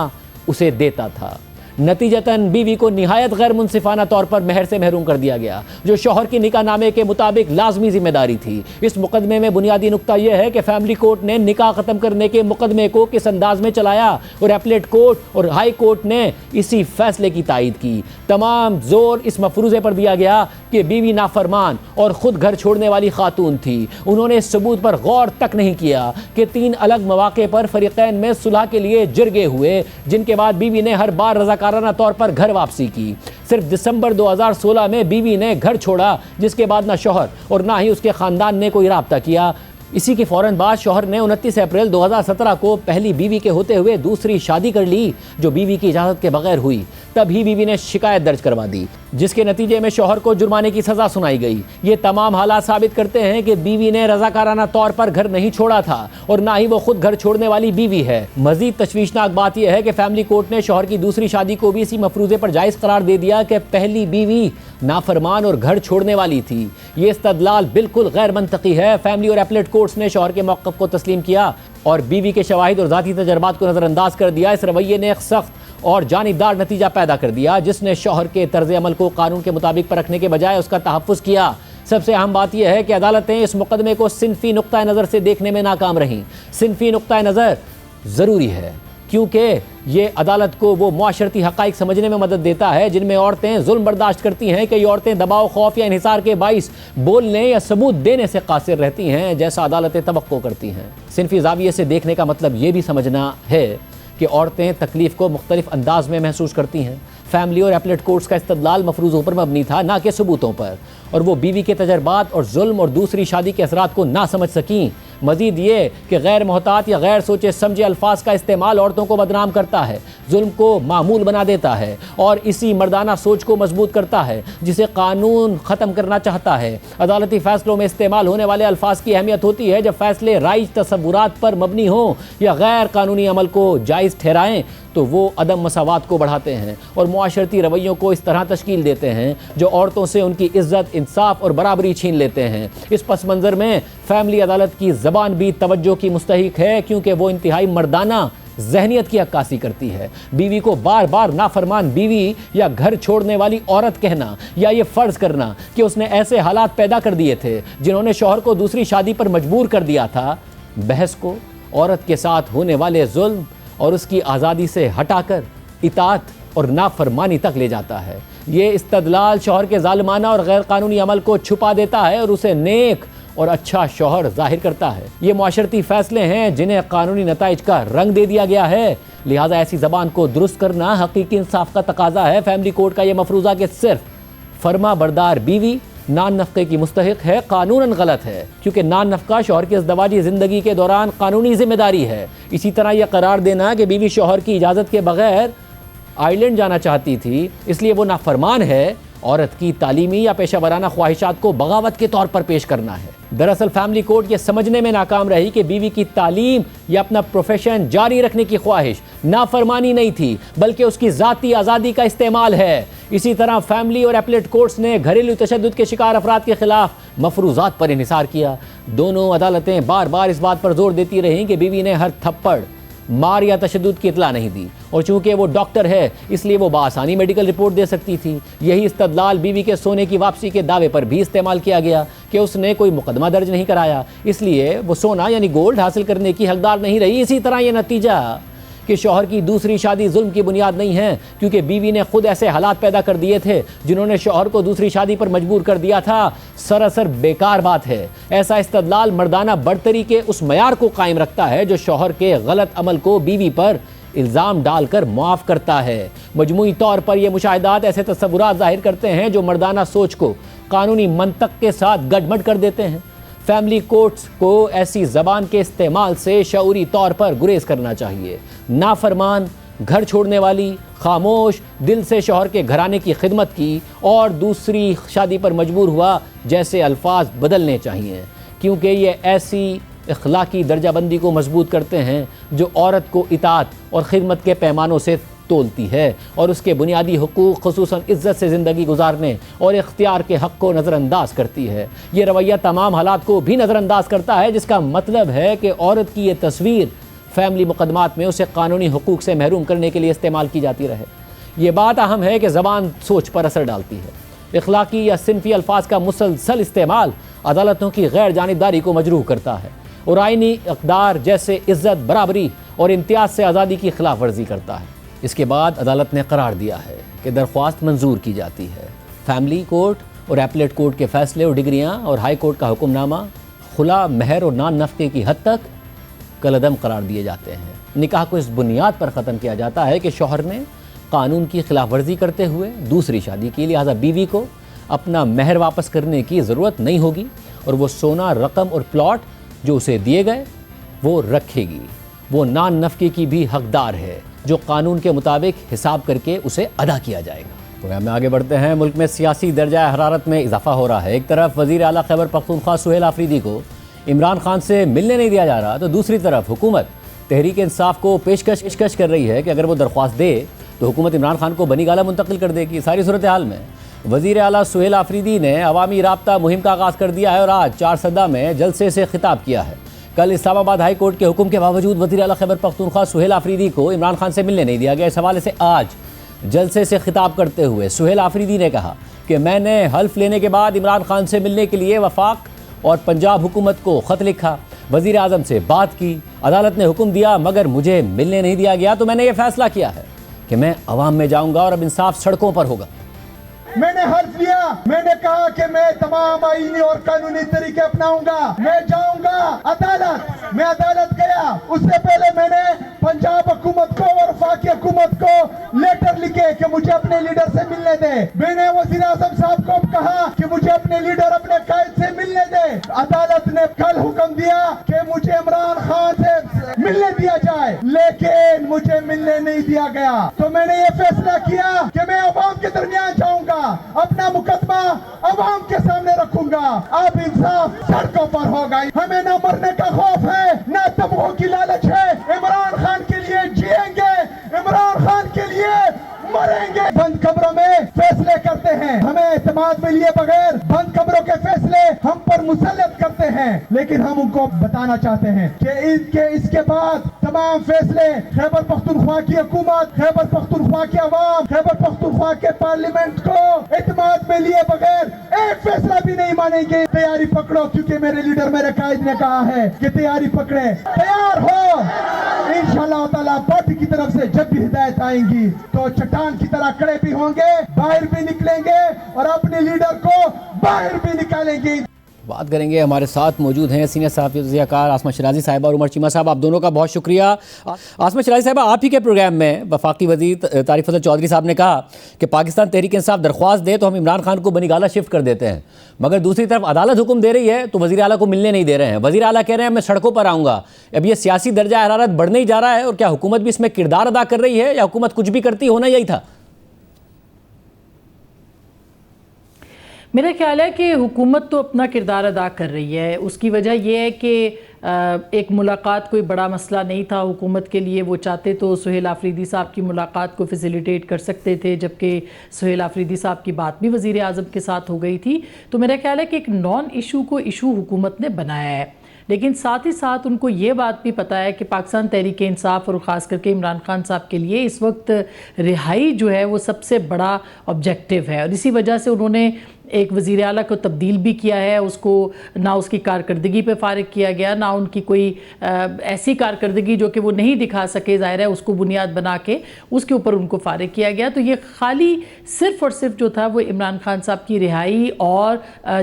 اسے دیتا تھا۔ نتیجتاً بیوی کو نہایت غیر منصفانہ طور پر مہر سے محروم کر دیا گیا، جو شوہر کی نکاح نامے کے مطابق لازمی ذمہ داری تھی۔ اس مقدمے میں بنیادی نقطہ یہ ہے کہ فیملی کورٹ نے نکاح ختم کرنے کے مقدمے کو کس انداز میں چلایا اور اپلیٹ کورٹ اور ہائی کورٹ نے اسی فیصلے کی تائید کی۔ تمام زور اس مفروضے پر دیا گیا کہ بیوی نافرمان اور خود گھر چھوڑنے والی خاتون تھی۔ انہوں نے اس ثبوت پر غور تک نہیں کیا کہ 3 الگ مواقع پر فریقین میں صلح کے لیے جرگے ہوئے، جن کے بعد بیوی نے ہر بار رضاکارانہ طور پر گھر واپسی کی۔ صرف دسمبر 2016 میں بیوی نے گھر چھوڑا، جس کے بعد نہ شوہر اور نہ ہی اس کے خاندان نے کوئی رابطہ کیا۔ اسی کے فوراً بعد شوہر نے 29 اپریل 2017 کو پہلی بیوی کے ہوتے ہوئے دوسری شادی کر لی، جو بیوی کی اجازت کے بغیر ہوئی۔ تب ہی بیوی نے شکایت درج کروا دی، جس کے نتیجے میں شوہر کو جرمانے کی سزا سنائی گئی۔ یہ تمام حالات ثابت کرتے ہیں کہ بیوی نے رضاکارانہ طور پر گھر نہیں چھوڑا تھا اور نہ ہی وہ خود گھر چھوڑنے والی بیوی ہے۔ مزید تشویشناک بات یہ ہے کہ فیملی کورٹ نے شوہر کی دوسری شادی کو بھی اسی مفروضے پر جائز قرار دے دیا کہ پہلی بیوی نافرمان اور گھر چھوڑنے والی تھی۔ یہ استدلال بالکل غیر منطقی ہے۔ فیملی اور اپلیٹ کورٹس نے شوہر کے موقف کو تسلیم کیا اور بیوی کے شواہد اور ذاتی تجربات کو نظر انداز کر دیا۔ اس رویے نے ایک سخت اور جانبدار نتیجہ پیدا کر دیا، جس نے شوہر کے طرز عمل کو قانون کے مطابق پر رکھنے کے بجائے اس کا تحفظ کیا۔ سب سے اہم بات یہ ہے کہ عدالتیں اس مقدمے کو صنفی نقطہ نظر سے دیکھنے میں ناکام رہیں۔ صنفی نقطہ نظر ضروری ہے کیونکہ یہ عدالت کو وہ معاشرتی حقائق سمجھنے میں مدد دیتا ہے جن میں عورتیں ظلم برداشت کرتی ہیں کہ یہ عورتیں دباؤ، خوف یا انحصار کے باعث بولنے یا ثبوت دینے سے قاصر رہتی ہیں، جیسا عدالتیں توقع کرتی ہیں۔ صنفی زاویے سے دیکھنے کا مطلب یہ بھی سمجھنا ہے کہ عورتیں تکلیف کو مختلف انداز میں محسوس کرتی ہیں۔ فیملی اور ایپلیٹ کورٹس کا استدلال مفروضوں پر مبنی تھا، نہ کہ ثبوتوں پر، اور وہ بیوی کے تجربات اور ظلم اور دوسری شادی کے اثرات کو نہ سمجھ سکیں۔ مزید یہ کہ غیر محتاط یا غیر سوچے سمجھے الفاظ کا استعمال عورتوں کو بدنام کرتا ہے، ظلم کو معمول بنا دیتا ہے اور اسی مردانہ سوچ کو مضبوط کرتا ہے جسے قانون ختم کرنا چاہتا ہے۔ عدالتی فیصلوں میں استعمال ہونے والے الفاظ کی اہمیت ہوتی ہے جب فیصلے رائج تصورات پر مبنی ہوں یا غیر قانونی عمل کو جائز ٹھہرائیں تو وہ عدم مساوات کو بڑھاتے ہیں اور معاشرتی رویوں کو اس طرح تشکیل دیتے ہیں جو عورتوں سے ان کی عزت، انصاف اور برابری چھین لیتے ہیں۔ اس پس منظر میں فیملی عدالت کی زبان بھی توجہ کی مستحق ہے، کیونکہ وہ انتہائی مردانہ ذہنیت کی عکاسی کرتی ہے۔ بیوی کو بار بار نافرمان بیوی یا گھر چھوڑنے والی عورت کہنا یا یہ فرض کرنا کہ اس نے ایسے حالات پیدا کر دیے تھے جنہوں نے شوہر کو دوسری شادی پر مجبور کر دیا تھا، بحث کو عورت کے ساتھ ہونے والے ظلم اور اس کی آزادی سے ہٹا کر اطاعت اور نافرمانی تک لے جاتا ہے۔ یہ استدلال شوہر کے ظالمانہ اور غیر قانونی عمل کو چھپا دیتا ہے اور اسے نیک اور اچھا شوہر ظاہر کرتا ہے۔ یہ معاشرتی فیصلے ہیں جنہیں قانونی نتائج کا رنگ دے دیا گیا ہے، لہٰذا ایسی زبان کو درست کرنا حقیقی انصاف کا تقاضا ہے۔ فیملی کورٹ کا یہ مفروضہ کہ صرف فرما بردار بیوی نان نفقے کی مستحق ہے قانوناً غلط ہے، کیونکہ نان نفقہ شوہر کی ازدواجی زندگی کے دوران قانونی ذمہ داری ہے۔ اسی طرح یہ قرار دینا کہ بیوی شوہر کی اجازت کے بغیر آئرلینڈ جانا چاہتی تھی اس لیے وہ نافرمان ہے، عورت کی تعلیمی یا پیشہ ورانہ خواہشات کو بغاوت کے طور پر پیش کرنا ہے۔ دراصل فیملی کورٹ یہ سمجھنے میں ناکام رہی کہ بیوی کی تعلیم یا اپنا پروفیشن جاری رکھنے کی خواہش نافرمانی نہیں تھی بلکہ اس کی ذاتی آزادی کا استعمال ہے۔ اسی طرح فیملی اور ایپلیٹ کورٹس نے گھریلو تشدد کے شکار افراد کے خلاف مفروضات پر انحصار کیا۔ دونوں عدالتیں بار بار اس بات پر زور دیتی رہیں کہ بیوی نے ہر تھپڑ، مار یا تشدد کی اطلاع نہیں دی، اور چونکہ وہ ڈاکٹر ہے اس لیے وہ بآسانی میڈیکل رپورٹ دے سکتی تھی۔ یہی استدلال بیوی کے سونے کی واپسی کے دعوے پر بھی استعمال کیا گیا کہ اس نے کوئی مقدمہ درج نہیں کرایا، اس لیے وہ سونا یعنی گولڈ حاصل کرنے کی حقدار نہیں رہی۔ اسی طرح یہ نتیجہ کہ شوہر کی دوسری شادی ظلم کی بنیاد نہیں ہے، کیونکہ بیوی نے خود ایسے حالات پیدا کر دیے تھے جنہوں نے شوہر کو دوسری شادی پر مجبور کر دیا تھا، سراسر بیکار بات ہے۔ ایسا استدلال مردانہ برتری کے اس معیار کو قائم رکھتا ہے جو شوہر کے غلط عمل کو بیوی پر الزام ڈال کر معاف کرتا ہے۔ مجموعی طور پر یہ مشاہدات ایسے تصورات ظاہر کرتے ہیں جو مردانہ سوچ کو قانونی منطق کے ساتھ گڈمڈ کر دیتے ہیں۔ فیملی کورٹس کو ایسی زبان کے استعمال سے شعوری طور پر گریز کرنا چاہیے۔ نافرمان، گھر چھوڑنے والی، خاموش، دل سے شوہر کے گھرانے کی خدمت کی اور دوسری شادی پر مجبور ہوا جیسے الفاظ بدلنے چاہیے، کیونکہ یہ ایسی اخلاقی درجہ بندی کو مضبوط کرتے ہیں جو عورت کو اطاعت اور خدمت کے پیمانوں سے تولتی ہے اور اس کے بنیادی حقوق خصوصاً عزت سے زندگی گزارنے اور اختیار کے حق کو نظر انداز کرتی ہے۔ یہ رویہ تمام حالات کو بھی نظر انداز کرتا ہے، جس کا مطلب ہے کہ عورت کی یہ تصویر فیملی مقدمات میں اسے قانونی حقوق سے محروم کرنے کے لیے استعمال کی جاتی رہے۔ یہ بات اہم ہے کہ زبان سوچ پر اثر ڈالتی ہے۔ اخلاقی یا صنفی الفاظ کا مسلسل استعمال عدالتوں کی غیر جانبداری کو مجروح کرتا ہے اور آئینی اقدار جیسے عزت، برابری اور امتیاز سے آزادی کی خلاف ورزی کرتا ہے۔ اس کے بعد عدالت نے قرار دیا ہے کہ درخواست منظور کی جاتی ہے۔ فیملی کورٹ اور ایپلیٹ کورٹ کے فیصلے اور ڈگریاں اور ہائی کورٹ کا حکم نامہ خلا، مہر اور نان نفقے کی حد تک کالعدم قرار دیے جاتے ہیں۔ نکاح کو اس بنیاد پر ختم کیا جاتا ہے کہ شوہر نے قانون کی خلاف ورزی کرتے ہوئے دوسری شادی کی، لہٰذا بیوی کو اپنا مہر واپس کرنے کی ضرورت نہیں ہوگی اور وہ سونا، رقم اور پلاٹ جو اسے دیے گئے وہ رکھے گی۔ وہ نان نفقے کی بھی حقدار ہے جو قانون کے مطابق حساب کر کے اسے ادا کیا جائے گا۔ پروگرام میں آگے بڑھتے ہیں۔ ملک میں سیاسی درجہ حرارت میں اضافہ ہو رہا ہے۔ ایک طرف وزیر اعلیٰ خیبر پختونخوا سہیل آفریدی کو عمران خان سے ملنے نہیں دیا جا رہا، تو دوسری طرف حکومت تحریک انصاف کو پیشکش کر رہی ہے کہ اگر وہ درخواست دے تو حکومت عمران خان کو بنی گالہ منتقل کر دے گی۔ ساری صورتحال میں وزیر اعلیٰ سہیل آفریدی نے عوامی رابطہ مہم کا آغاز کر دیا ہے اور آج چارسدہ میں جلسے سے خطاب کیا ہے۔ کل اسلام آباد ہائی کورٹ کے حکم کے باوجود وزیر اعلیٰ خیبر پختونخوا سہیل آفریدی کو عمران خان سے ملنے نہیں دیا گیا۔ اس حوالے سے آج جلسے سے خطاب کرتے ہوئے سہیل آفریدی نے کہا کہ میں نے حلف لینے کے بعد عمران خان سے ملنے کے لیے وفاق اور پنجاب حکومت کو خط لکھا، وزیر اعظم سے بات کی، عدالت نے حکم دیا مگر مجھے ملنے نہیں دیا گیا، تو میں نے یہ فیصلہ کیا ہے کہ میں عوام میں جاؤں گا اور اب انصاف سڑکوں پر ہوگا۔ میں نے حلف لیا، میں نے کہا کہ میں تمام آئینی اور قانونی طریقے اپناؤں گا، میں جاؤں گا عدالت، میں عدالت گیا۔ اس سے پہلے میں نے پنجاب حکومت کو اور وفاقی حکومت کو لیٹر لکھے کہ مجھے اپنے لیے لیکن مجھے ملنے نہیں دیا گیا، تو میں نے یہ فیصلہ کیا کہ میں عوام کے درمیان جاؤں گا، اپنا مقدمہ عوام کے سامنے رکھوں گا، اب انصاف سڑکوں پر ہوگا۔ ہمیں نہ مرنے کا خوف ہے، نہ تمغوں کی لالچ ہے، عمران خان کے لیے جیئیں گے، عمران خان کے لیے مریں گے۔ بند کمروں میں فیصلے کرتے ہیں، ہمیں اعتماد میں لیے بغیر بند کمروں کے فیصلے ہم پر مسلط کرتے ہیں، لیکن ہم ان کو بتانا چاہتے ہیں کہ اس کے بعد تمام فیصلے خیبر پختونخوا کی حکومت، خیبر پختونخوا کے عوام، خیبر پختونخوا کے پارلیمنٹ کو اعتماد میں لیے بغیر ایک فیصلہ بھی نہیں مانیں گے۔ تیاری پکڑو، کیونکہ میرے لیڈر میرے قائد نے کہا ہے کہ تیاری پکڑے، تیار ہو۔ انشاءاللہ تعالیٰ پارٹی کی طرف سے جب بھی ہدایت آئیں گی تو چٹان کی طرح کھڑے بھی ہوں گے، باہر بھی نکلیں گے اور اپنے لیڈر کو باہر بھی نکالیں گے۔ بات کریں گے، ہمارے ساتھ موجود ہیں سینئر صحافی تجزیہ کار عاصمہ شیرازی صاحبہ اور عمر چیمہ صاحب، آپ دونوں کا بہت شکریہ۔ عاصمہ شیرازی صاحبہ، آپ ہی کے پروگرام میں وفاقی وزیر طارق فضل چودھری صاحب نے کہا کہ پاکستان تحریک انصاف درخواست دے تو ہم عمران خان کو بنی گالہ شفٹ کر دیتے ہیں، مگر دوسری طرف عدالت حکم دے رہی ہے تو وزیر اعلیٰ کو ملنے نہیں دے رہے ہیں۔ وزیر اعلیٰ کہہ رہے ہیں میں سڑکوں پر آؤں گا۔ اب یہ سیاسی درجہ حرارت بڑھنے ہی جا رہا ہے، اور کیا حکومت بھی اس میں کردار ادا کر رہی ہے، یا حکومت کچھ بھی کرتی ہونا یہی تھا؟ میرا خیال ہے کہ حکومت تو اپنا کردار ادا کر رہی ہے۔ اس کی وجہ یہ ہے کہ ایک ملاقات کوئی بڑا مسئلہ نہیں تھا حکومت کے لیے، وہ چاہتے تو سہیل آفریدی صاحب کی ملاقات کو فیسیلیٹیٹ کر سکتے تھے، جبکہ سہیل آفریدی صاحب کی بات بھی وزیر اعظم کے ساتھ ہو گئی تھی۔ تو میرا خیال ہے کہ ایک نان ایشو کو ایشو حکومت نے بنایا ہے، لیکن ساتھ ہی ساتھ ان کو یہ بات بھی پتہ ہے کہ پاکستان تحریک انصاف اور خاص کر کے عمران خان صاحب کے لیے اس وقت رہائی جو ہے وہ سب سے بڑا آبجیکٹیو ہے، اور اسی وجہ سے انہوں نے ایک وزیر اعلیٰ کو تبدیل بھی کیا ہے۔ اس کو نہ اس کی کارکردگی پہ فارغ کیا گیا، نہ ان کی کوئی ایسی کارکردگی جو کہ وہ نہیں دکھا سکے، ظاہر ہے اس کو بنیاد بنا کے اس کے اوپر ان کو فارغ کیا گیا۔ تو یہ خالی صرف اور صرف جو تھا وہ عمران خان صاحب کی رہائی اور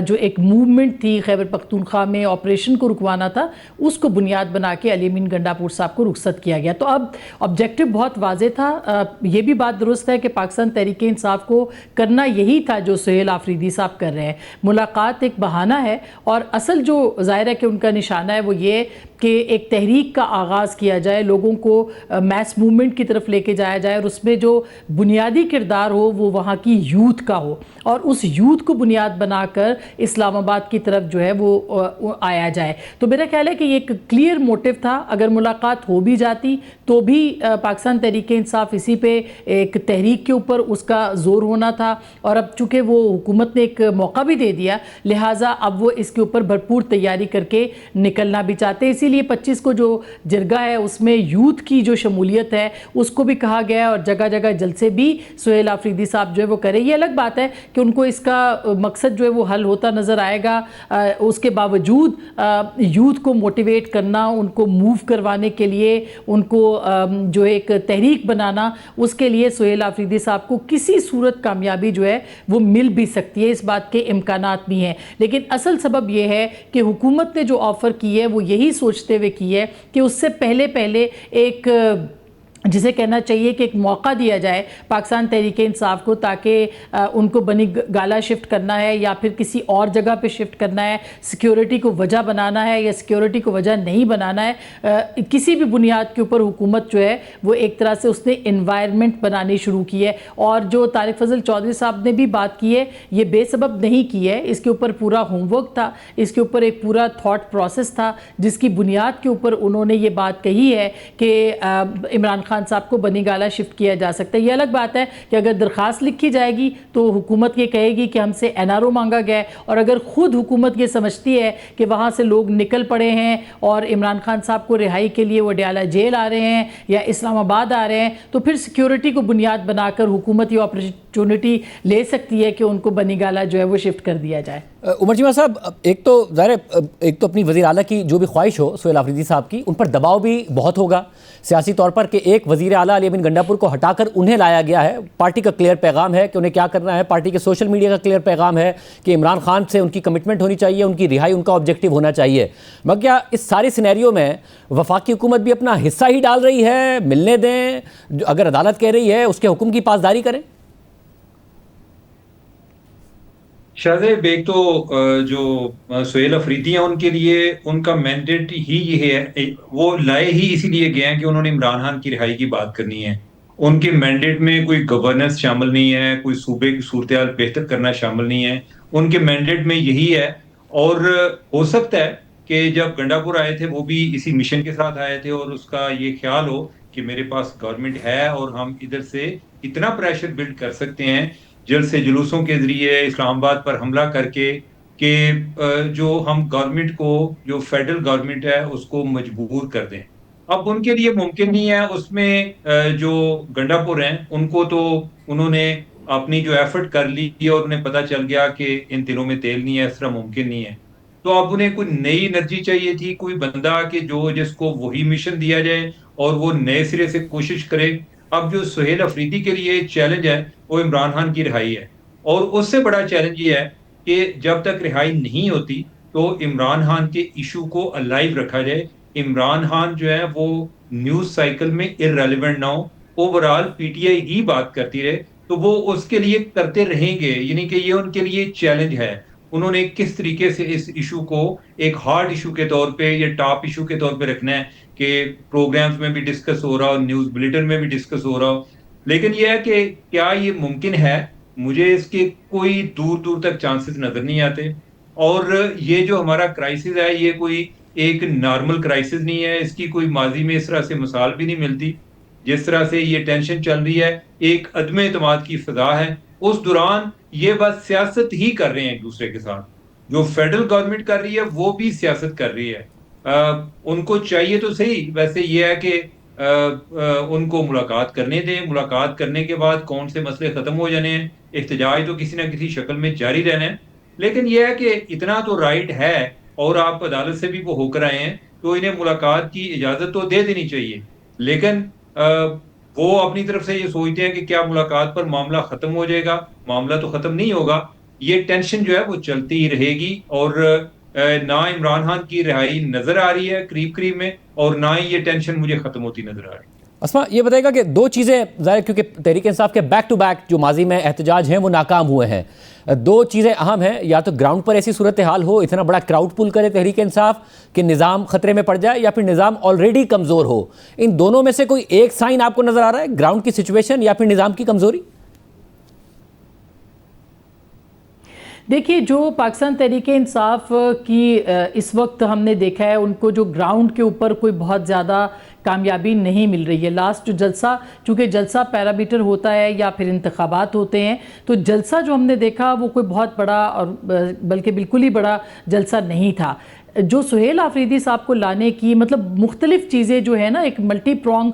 جو ایک موومنٹ تھی خیبر پختونخوا میں آپریشن کو رکوانا تھا، اس کو بنیاد بنا کے علی امین گنڈاپور صاحب کو رخصت کیا گیا۔ تو اب آبجیکٹیو بہت واضح تھا۔ یہ بھی بات درست ہے کہ پاکستان تحریک انصاف کو کرنا یہی تھا جو سہیل آفریدی صاحب کر رہے ہیں۔ ملاقات ایک بہانہ ہے، اور اصل جو ظاہر ہے کہ ان کا نشانہ ہے وہ یہ کہ ایک تحریک کا آغاز کیا جائے، لوگوں کو میس موومنٹ کی طرف لے کے جایا جائے، اور اس میں جو بنیادی کردار ہو وہ وہاں کی یوتھ کا ہو، اور اس یوتھ کو بنیاد بنا کر اسلام آباد کی طرف جو ہے وہ آیا جائے۔ تو میرا خیال ہے کہ یہ ایک کلیئر موٹیو تھا۔ اگر ملاقات ہو بھی جاتی تو بھی پاکستان تحریک انصاف اسی پہ ایک تحریک کے اوپر اس کا زور ہونا تھا، اور اب چونکہ وہ حکومت نے ایک موقع بھی دے دیا، لہٰذا اب وہ اس کے اوپر بھرپور تیاری کر کے نکلنا بھی چاہتے ہیں۔ اسی لیے 25 کو جو جرگہ ہے اس میں یوتھ کی جو شمولیت ہے اس کو بھی کہا گیا ہے، اور جگہ جگہ جلسے بھی سہیل آفریدی صاحب جو ہے وہ کرے۔ یہ الگ بات ہے کہ ان کو اس کا مقصد جو ہے وہ حل ہوتا نظر آئے گا، اس کے باوجود یوتھ کو موٹیویٹ کرنا، ان کو موو کروانے کے لیے، ان کو جو ایک تحریک بنانا، اس کے لیے سہیل آفریدی صاحب کو کسی صورت کامیابی جو ہے وہ مل بھی سکتی ہے، اس بات کے امکانات بھی ہیں۔ لیکن اصل سبب یہ ہے کہ حکومت نے جو آفر کی ہے وہ یہی سوچتے ہوئے کی ہے کہ اس سے پہلے ایک جسے کہنا چاہیے کہ ایک موقع دیا جائے پاکستان تحریک انصاف کو، تاکہ ان کو بنی گالہ شفٹ کرنا ہے یا پھر کسی اور جگہ پہ شفٹ کرنا ہے، سیکیورٹی کو وجہ بنانا ہے یا سیکیورٹی کو وجہ نہیں بنانا ہے، کسی بھی بنیاد کے اوپر حکومت جو ہے وہ ایک طرح سے اس نے انوائرمنٹ بنانی شروع کی ہے۔ اور جو طارق فضل چودھری صاحب نے بھی بات کی ہے، یہ بے سبب نہیں کی ہے، اس کے اوپر پورا ہوم ورک تھا، اس کے اوپر ایک پورا تھاٹ پروسیس تھا، جس کی بنیاد کے اوپر انہوں نے یہ بات کہی ہے کہ عمران خان صاحب کو بنی گالہ شفٹ کیا جا سکتا ہے۔ یہ الگ بات ہے کہ اگر درخواست لکھی جائے گی تو حکومت یہ کہے گی کہ ہم سے NRO مانگا گیا ہے، اور اگر خود حکومت یہ سمجھتی ہے کہ وہاں سے لوگ نکل پڑے ہیں اور عمران خان صاحب کو رہائی کے لیے وہ ڈیالہ جیل آ رہے ہیں یا اسلام آباد آ رہے ہیں، تو پھر سیکیورٹی کو بنیاد بنا کر حکومت یہ اپرچونٹی لے سکتی ہے کہ ان کو بنی گالہ جو ہے وہ شفٹ کر دیا جائے۔ عمر چیمہ صاحب، ایک تو ظاہر ہے ایک تو اپنی وزیر اعلیٰ کی جو بھی خواہش ہو سہیل آفریدی صاحب کی، ان پر دباؤ بھی بہت ہوگا سیاسی طور پر کہ ایک وزیر اعلیٰ علی امین گنڈاپور کو ہٹا کر انہیں لایا گیا ہے۔ پارٹی کا کلیئر پیغام ہے کہ انہیں کیا کرنا ہے، پارٹی کے سوشل میڈیا کا کلیئر پیغام ہے کہ عمران خان سے ان کی کمٹمنٹ ہونی چاہیے، ان کی رہائی ان کا آبجیکٹیو ہونا چاہیے۔ مگر کیا اس سارے سینیریو میں وفاقی حکومت بھی اپنا حصہ ہی ڈال رہی ہے؟ ملنے دیں، اگر عدالت کہہ رہی ہے اس کے حکم کی پاسداری کریں۔ شاہزیب ایک تو جو سہیل افریدی ہیں ان کے لیے ان کا مینڈیٹ ہی یہ ہے، وہ لائے ہی اسی لیے گئے ہیں کہ انہوں نے عمران خان کی رہائی کی بات کرنی ہے. ان کے مینڈیٹ میں کوئی گورننس شامل نہیں ہے، کوئی صوبے کی صورتحال بہتر کرنا شامل نہیں ہے. ان کے مینڈیٹ میں یہی ہے. اور ہو سکتا ہے کہ جب گنڈا پور آئے تھے وہ بھی اسی مشن کے ساتھ آئے تھے، اور اس کا یہ خیال ہو کہ میرے پاس گورنمنٹ ہے اور ہم ادھر سے اتنا پریشر بلڈ کر سکتے ہیں جلد سے جلوسوں کے ذریعے اسلام آباد پر حملہ کر کے کہ جو ہم گورنمنٹ کو، جو فیڈرل گورنمنٹ ہے اس کو مجبور کر دیں. اب ان کے لیے ممکن نہیں ہے. اس میں جو گنڈا پور ہیں ان کو تو انہوں نے اپنی جو ایفرٹ کر لی اور انہیں پتہ چل گیا کہ ان تلوں میں تیل نہیں ہے، اس طرح ممکن نہیں ہے. تو اب انہیں کوئی نئی انرجی چاہیے تھی، کوئی بندہ کہ جس کو وہی مشن دیا جائے اور وہ نئے سرے سے کوشش کرے. اب جو سہیل افریدی کے لیے چیلنج ہے وہ عمران خان کی رہائی ہے، اور اس سے بڑا چیلنج یہ ہے کہ جب تک رہائی نہیں ہوتی تو عمران خان کے ایشو کو الائیو رکھا جائے. عمران خان جو ہے وہ نیوز سائیکل میں ارریلیونٹ نہ ہو، اوورال پی ٹی آئی ہی بات کرتی رہے، تو وہ اس کے لیے کرتے رہیں گے. یعنی کہ یہ ان کے لیے چیلنج ہے. انہوں نے کس طریقے سے اس ایشو کو ایک ہارڈ ایشو کے طور پہ یا ٹاپ ایشو کے طور پہ رکھنا ہے کہ پروگرامز میں بھی ڈسکس ہو رہا ہو، نیوز بلیٹن میں بھی ڈسکس ہو رہا ہو. لیکن یہ ہے کہ کیا یہ ممکن ہے؟ مجھے اس کے کوئی دور دور تک چانسز نظر نہیں آتے. اور یہ جو ہمارا کرائسس ہے یہ کوئی ایک نارمل کرائسس نہیں ہے. اس کی کوئی ماضی میں اس طرح سے مثال بھی نہیں ملتی. جس طرح سے یہ ٹینشن چل رہی ہے، ایک عدم اعتماد کی فضا ہے. اس دوران یہ بس سیاست ہی کر رہے ہیں ایک دوسرے کے ساتھ. جو فیڈرل گورنمنٹ کر رہی ہے وہ بھی سیاست کر رہی ہے. ان کو چاہیے تو صحیح، ویسے یہ ہے کہ ان کو ملاقات کرنے دیں. ملاقات کرنے کے بعد کون سے مسئلے ختم ہو جانے ہیں، احتجاج تو کسی نہ کسی شکل میں جاری رہنا ہے. لیکن یہ ہے کہ اتنا تو رائٹ ہے، اور آپ عدالت سے بھی وہ ہو کر آئے ہیں تو انہیں ملاقات کی اجازت تو دے دینی چاہیے. لیکن وہ اپنی طرف سے یہ سوچتے ہیں کہ کیا ملاقات پر معاملہ ختم ہو جائے گا. معاملہ تو ختم نہیں ہوگا. یہ ٹینشن جو ہے وہ چلتی ہی رہے گی، اور نہ عمران خان کی رہائی نظر آ رہی ہے قریب قریب میں، اور نہ ہی یہ ٹینشن مجھے ختم ہوتی نظر آ رہی ہے. اسما یہ بتائے گا کہ دو چیزیں ظاہر، کیونکہ تحریک انصاف کے بیک ٹو بیک جو ماضی میں احتجاج ہیں وہ ناکام ہوئے ہیں. دو چیزیں اہم ہیں، یا تو گراؤنڈ پر ایسی صورتحال ہو، اتنا بڑا کراؤڈ پول کرے تحریک انصاف کہ نظام خطرے میں پڑ جائے، یا پھر نظام آلریڈی کمزور ہو. ان دونوں میں سے کوئی ایک سائن آپ کو نظر آ رہا ہے، گراؤنڈ کی سچویشن یا پھر نظام کی کمزوری؟ دیکھیے، جو پاکستان تحریک انصاف کی اس وقت ہم نے دیکھا ہے، ان کو جو گراؤنڈ کے اوپر کوئی بہت زیادہ کامیابی نہیں مل رہی ہے. لاسٹ جو جلسہ، چونکہ جلسہ پیرامیٹر ہوتا ہے یا پھر انتخابات ہوتے ہیں، تو جلسہ جو ہم نے دیکھا وہ کوئی بہت بڑا اور بلکہ بالکل ہی بڑا جلسہ نہیں تھا. جو سہیل آفریدی صاحب کو لانے کی مطلب مختلف چیزیں جو ہے نا، ایک ملٹی پرونگ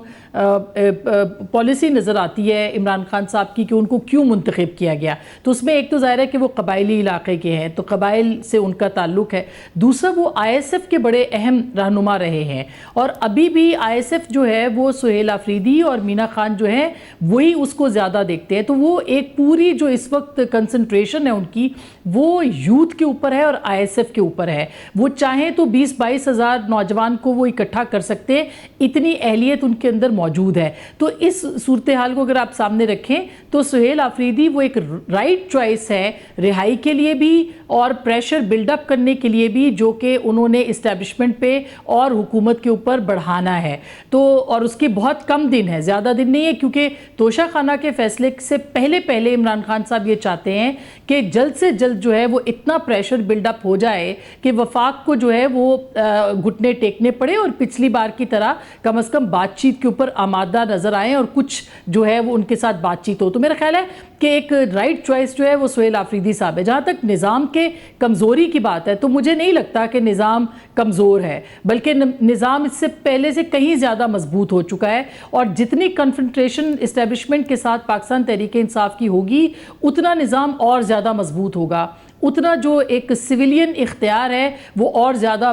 پالیسی نظر آتی ہے عمران خان صاحب کی کہ ان کو کیوں منتخب کیا گیا. تو اس میں ایک تو ظاہر ہے کہ وہ قبائلی علاقے کے ہیں، تو قبائل سے ان کا تعلق ہے. دوسرا، وہ آئی ایس ایف کے بڑے اہم رہنما رہے ہیں، اور ابھی بھی آئی ایس ایف جو ہے وہ سہیل آفریدی اور مینا خان جو ہے وہی اس کو زیادہ دیکھتے ہیں. تو وہ ایک پوری جو اس وقت کنسنٹریشن ہے ان کی، وہ یوتھ کے اوپر ہے اور آئی ایس ایف کے اوپر ہے. وہ چاہیں تو 20-22 ہزار نوجوان کو وہ اکٹھا کر سکتے ہیں، اتنی اہلیت ان کے اندر موجود ہے. تو اس صورتحال کو اگر آپ سامنے رکھیں تو سہیل آفریدی وہ ایک رائٹ چوائس ہے رہائی کے لیے بھی اور پریشر بلڈ اپ کرنے کے لیے بھی، جو کہ انہوں نے اسٹیبلشمنٹ پہ اور حکومت کے اوپر بڑھانا ہے. تو اور اس کے بہت کم دن ہے، زیادہ دن نہیں ہے، کیونکہ توشہ خانہ کے فیصلے سے پہلے عمران خان صاحب یہ چاہتے ہیں کہ جلد سے جلد جو ہے وہ اتنا پریشر بلڈ اپ ہو جائے کہ وفاق کو جو ہے وہ گھٹنے ٹیکنے پڑے، اور پچھلی بار کی طرح کم از کم بات چیت کے اوپر آمادہ نظر آئیں اور کچھ جو ہے وہ ان کے ساتھ بات چیت ہو. تو میرا خیال ہے کہ ایک رائٹ چوائس جو ہے وہ سہیل آفریدی صاحب ہے. جہاں تک نظام کے کمزوری کی بات ہے تو مجھے نہیں لگتا کہ نظام کمزور ہے، بلکہ نظام اس سے پہلے سے کہیں زیادہ مضبوط ہو چکا ہے. اور جتنی کنفرنٹریشن اسٹیبلشمنٹ کے ساتھ پاکستان تحریک انصاف کی ہوگی، اتنا نظام اور زیادہ مضبوط ہوگا، اتنا جو ایک سویلین اختیار ہے وہ اور زیادہ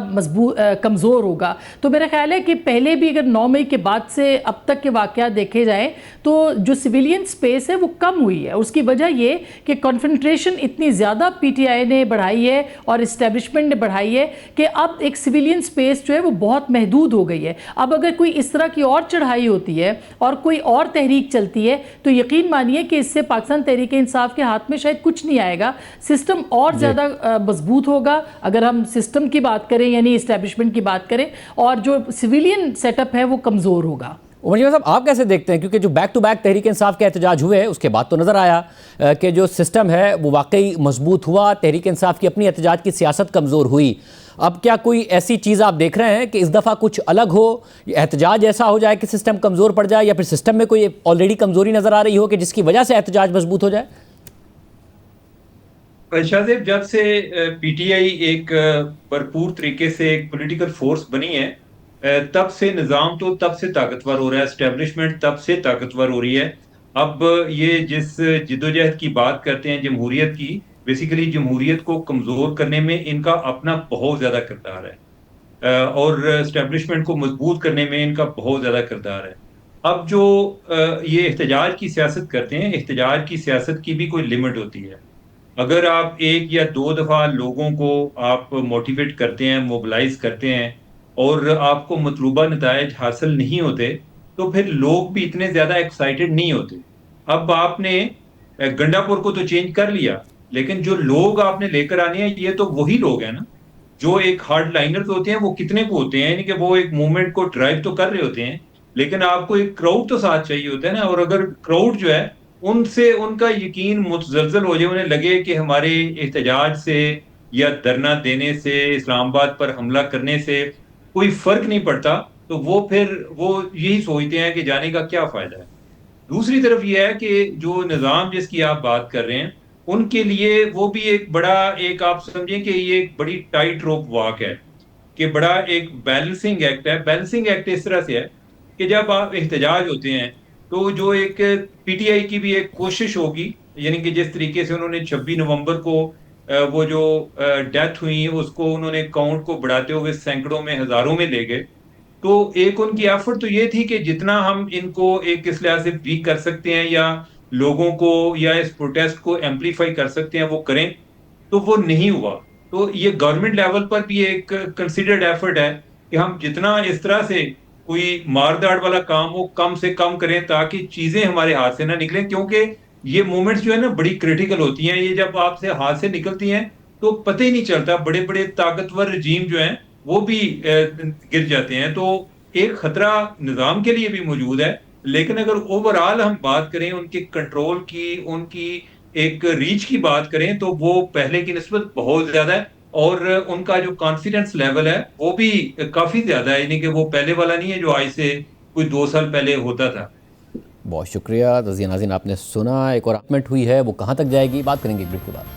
کمزور ہوگا. تو میرا خیال ہے کہ پہلے بھی اگر 9 مئی کے بعد سے اب تک کے واقعات دیکھے جائیں تو جو سویلین سپیس ہے وہ کم ہوئی ہے. اس کی وجہ یہ کہ کنفرنٹریشن اتنی زیادہ پی ٹی آئی نے بڑھائی ہے اور اسٹیبلشمنٹ نے بڑھائی ہے کہ اب ایک سویلین سپیس جو ہے وہ بہت محدود ہو گئی ہے. اب اگر کوئی اس طرح کی اور چڑھائی ہوتی ہے اور کوئی اور تحریک چلتی ہے تو یقین مانیے کہ اس سے پاکستان تحریک انصاف کے ہاتھ میں شاید کچھ نہیں آئے گا، سسٹم اور زیادہ مضبوط ہوگا اگر ہم سسٹم کی بات کریں یعنی اسٹیبلشمنٹ کی بات کریں, اور جو سویلین سیٹ اپ ہے وہ کمزور ہوگا. عمر جیوان صاحب آپ کیسے دیکھتے ہیں, کیونکہ جو back to back Tehreek Insaf کے احتجاج ہوئے اس کے بعد تو نظر آیا کہ جو سسٹم ہے وہ واقعی مضبوط ہوا, تحریک انصاف کی اپنی احتجاج کی سیاست کمزور ہوئی. اب کیا کوئی ایسی چیز آپ دیکھ رہے ہیں کہ اس دفعہ کچھ الگ ہو, احتجاج ایسا ہو جائے کہ سسٹم کمزور پڑ جائے, یا پھر سسٹم میں کوئی آلریڈی کمزوری نظر آ رہی ہو کہ جس کی وجہ سے احتجاج مضبوط ہو جائے؟ شاہ زیب, جب سے پی ٹی آئی ایک بھرپور طریقے سے ایک پولیٹیکل فورس بنی ہے تب سے نظام تو تب سے طاقتور ہو رہا ہے, اسٹیبلشمنٹ تب سے طاقتور ہو رہی ہے. اب یہ جس جدوجہد کی بات کرتے ہیں جمہوریت کی, بیسیکلی جمہوریت کو کمزور کرنے میں ان کا اپنا بہت زیادہ کردار ہے اور اسٹیبلشمنٹ کو مضبوط کرنے میں ان کا بہت زیادہ کردار ہے. اب جو یہ احتجاج کی سیاست کرتے ہیں, احتجاج کی سیاست کی بھی کوئی لمٹ ہوتی ہے. اگر آپ ایک یا دو دفعہ لوگوں کو آپ موٹیویٹ کرتے ہیں, موبلائز کرتے ہیں اور آپ کو مطلوبہ نتائج حاصل نہیں ہوتے تو پھر لوگ بھی اتنے زیادہ ایکسائٹڈ نہیں ہوتے. اب آپ نے گنڈا پور کو تو چینج کر لیا, لیکن جو لوگ آپ نے لے کر آنے ہیں یہ تو وہی لوگ ہیں نا. جو ایک ہارڈ لائنرز ہوتے ہیں وہ کتنے کو ہوتے ہیں, یعنی کہ وہ ایک موومنٹ کو ڈرائیو تو کر رہے ہوتے ہیں, لیکن آپ کو ایک کراؤڈ تو ساتھ چاہیے ہوتا ہے نا. اور اگر کراؤڈ جو ہے ان سے ان کا یقین متزلزل ہو جائے, انہیں لگے کہ ہمارے احتجاج سے یا دھرنا دینے سے, اسلام آباد پر حملہ کرنے سے کوئی فرق نہیں پڑتا, تو وہ پھر وہ یہی سوچتے ہیں کہ جانے کا کیا فائدہ ہے. دوسری طرف یہ ہے کہ جو نظام جس کی آپ بات کر رہے ہیں ان کے لیے وہ بھی ایک بڑا, ایک آپ سمجھیں کہ یہ ایک بڑی ٹائٹ روپ واک ہے, کہ بڑا ایک بیلنسنگ ایکٹ ہے. بیلنسنگ ایکٹ اس طرح سے ہے کہ جب آپ احتجاج ہوتے ہیں تو جو ایک پی ٹی آئی کی بھی ایک کوشش ہوگی, یعنی کہ جس طریقے سے انہوں نے 26 نومبر کو وہ جو ڈیتھ ہوئی اس کو انہوں نے کاؤنٹ کو بڑھاتے ہوئے سینکڑوں میں ہزاروں میں لے گئے, تو ایک ان کی ایفرٹ تو یہ تھی کہ جتنا ہم ان کو ایک اس لحاظ سے ویک کر سکتے ہیں یا لوگوں کو یا اس پروٹیسٹ کو ایمپلیفائی کر سکتے ہیں وہ کریں, تو وہ نہیں ہوا. تو یہ گورنمنٹ لیول پر بھی ایک کنسیڈرڈ ایفرٹ ہے کہ ہم جتنا اس طرح سے کوئی مار داڑ والا کام ہو کم سے کم کریں تاکہ چیزیں ہمارے ہاتھ سے نہ نکلیں, کیونکہ یہ مومنٹس جو ہے نا بڑی کریٹیکل ہوتی ہیں. یہ جب آپ سے ہاتھ سے نکلتی ہیں تو پتہ ہی نہیں چلتا, بڑے بڑے طاقتور رجیم جو ہیں وہ بھی گر جاتے ہیں. تو ایک خطرہ نظام کے لیے بھی موجود ہے, لیکن اگر اوور آل ہم بات کریں ان کے کنٹرول کی, ان کی ایک ریچ کی بات کریں تو وہ پہلے کی نسبت بہت زیادہ ہے, اور ان کا جو کانفیڈنس لیول ہے وہ بھی کافی زیادہ ہے, یعنی کہ وہ پہلے والا نہیں ہے جو آج سے کوئی 2 سال پہلے ہوتا تھا. بہت شکریہ. عزیز ناظرین آپ نے سنا, ایک اور اپمنٹ ہوئی ہے, وہ کہاں تک جائے گی بات کریں گے ایک بریک کے بعد.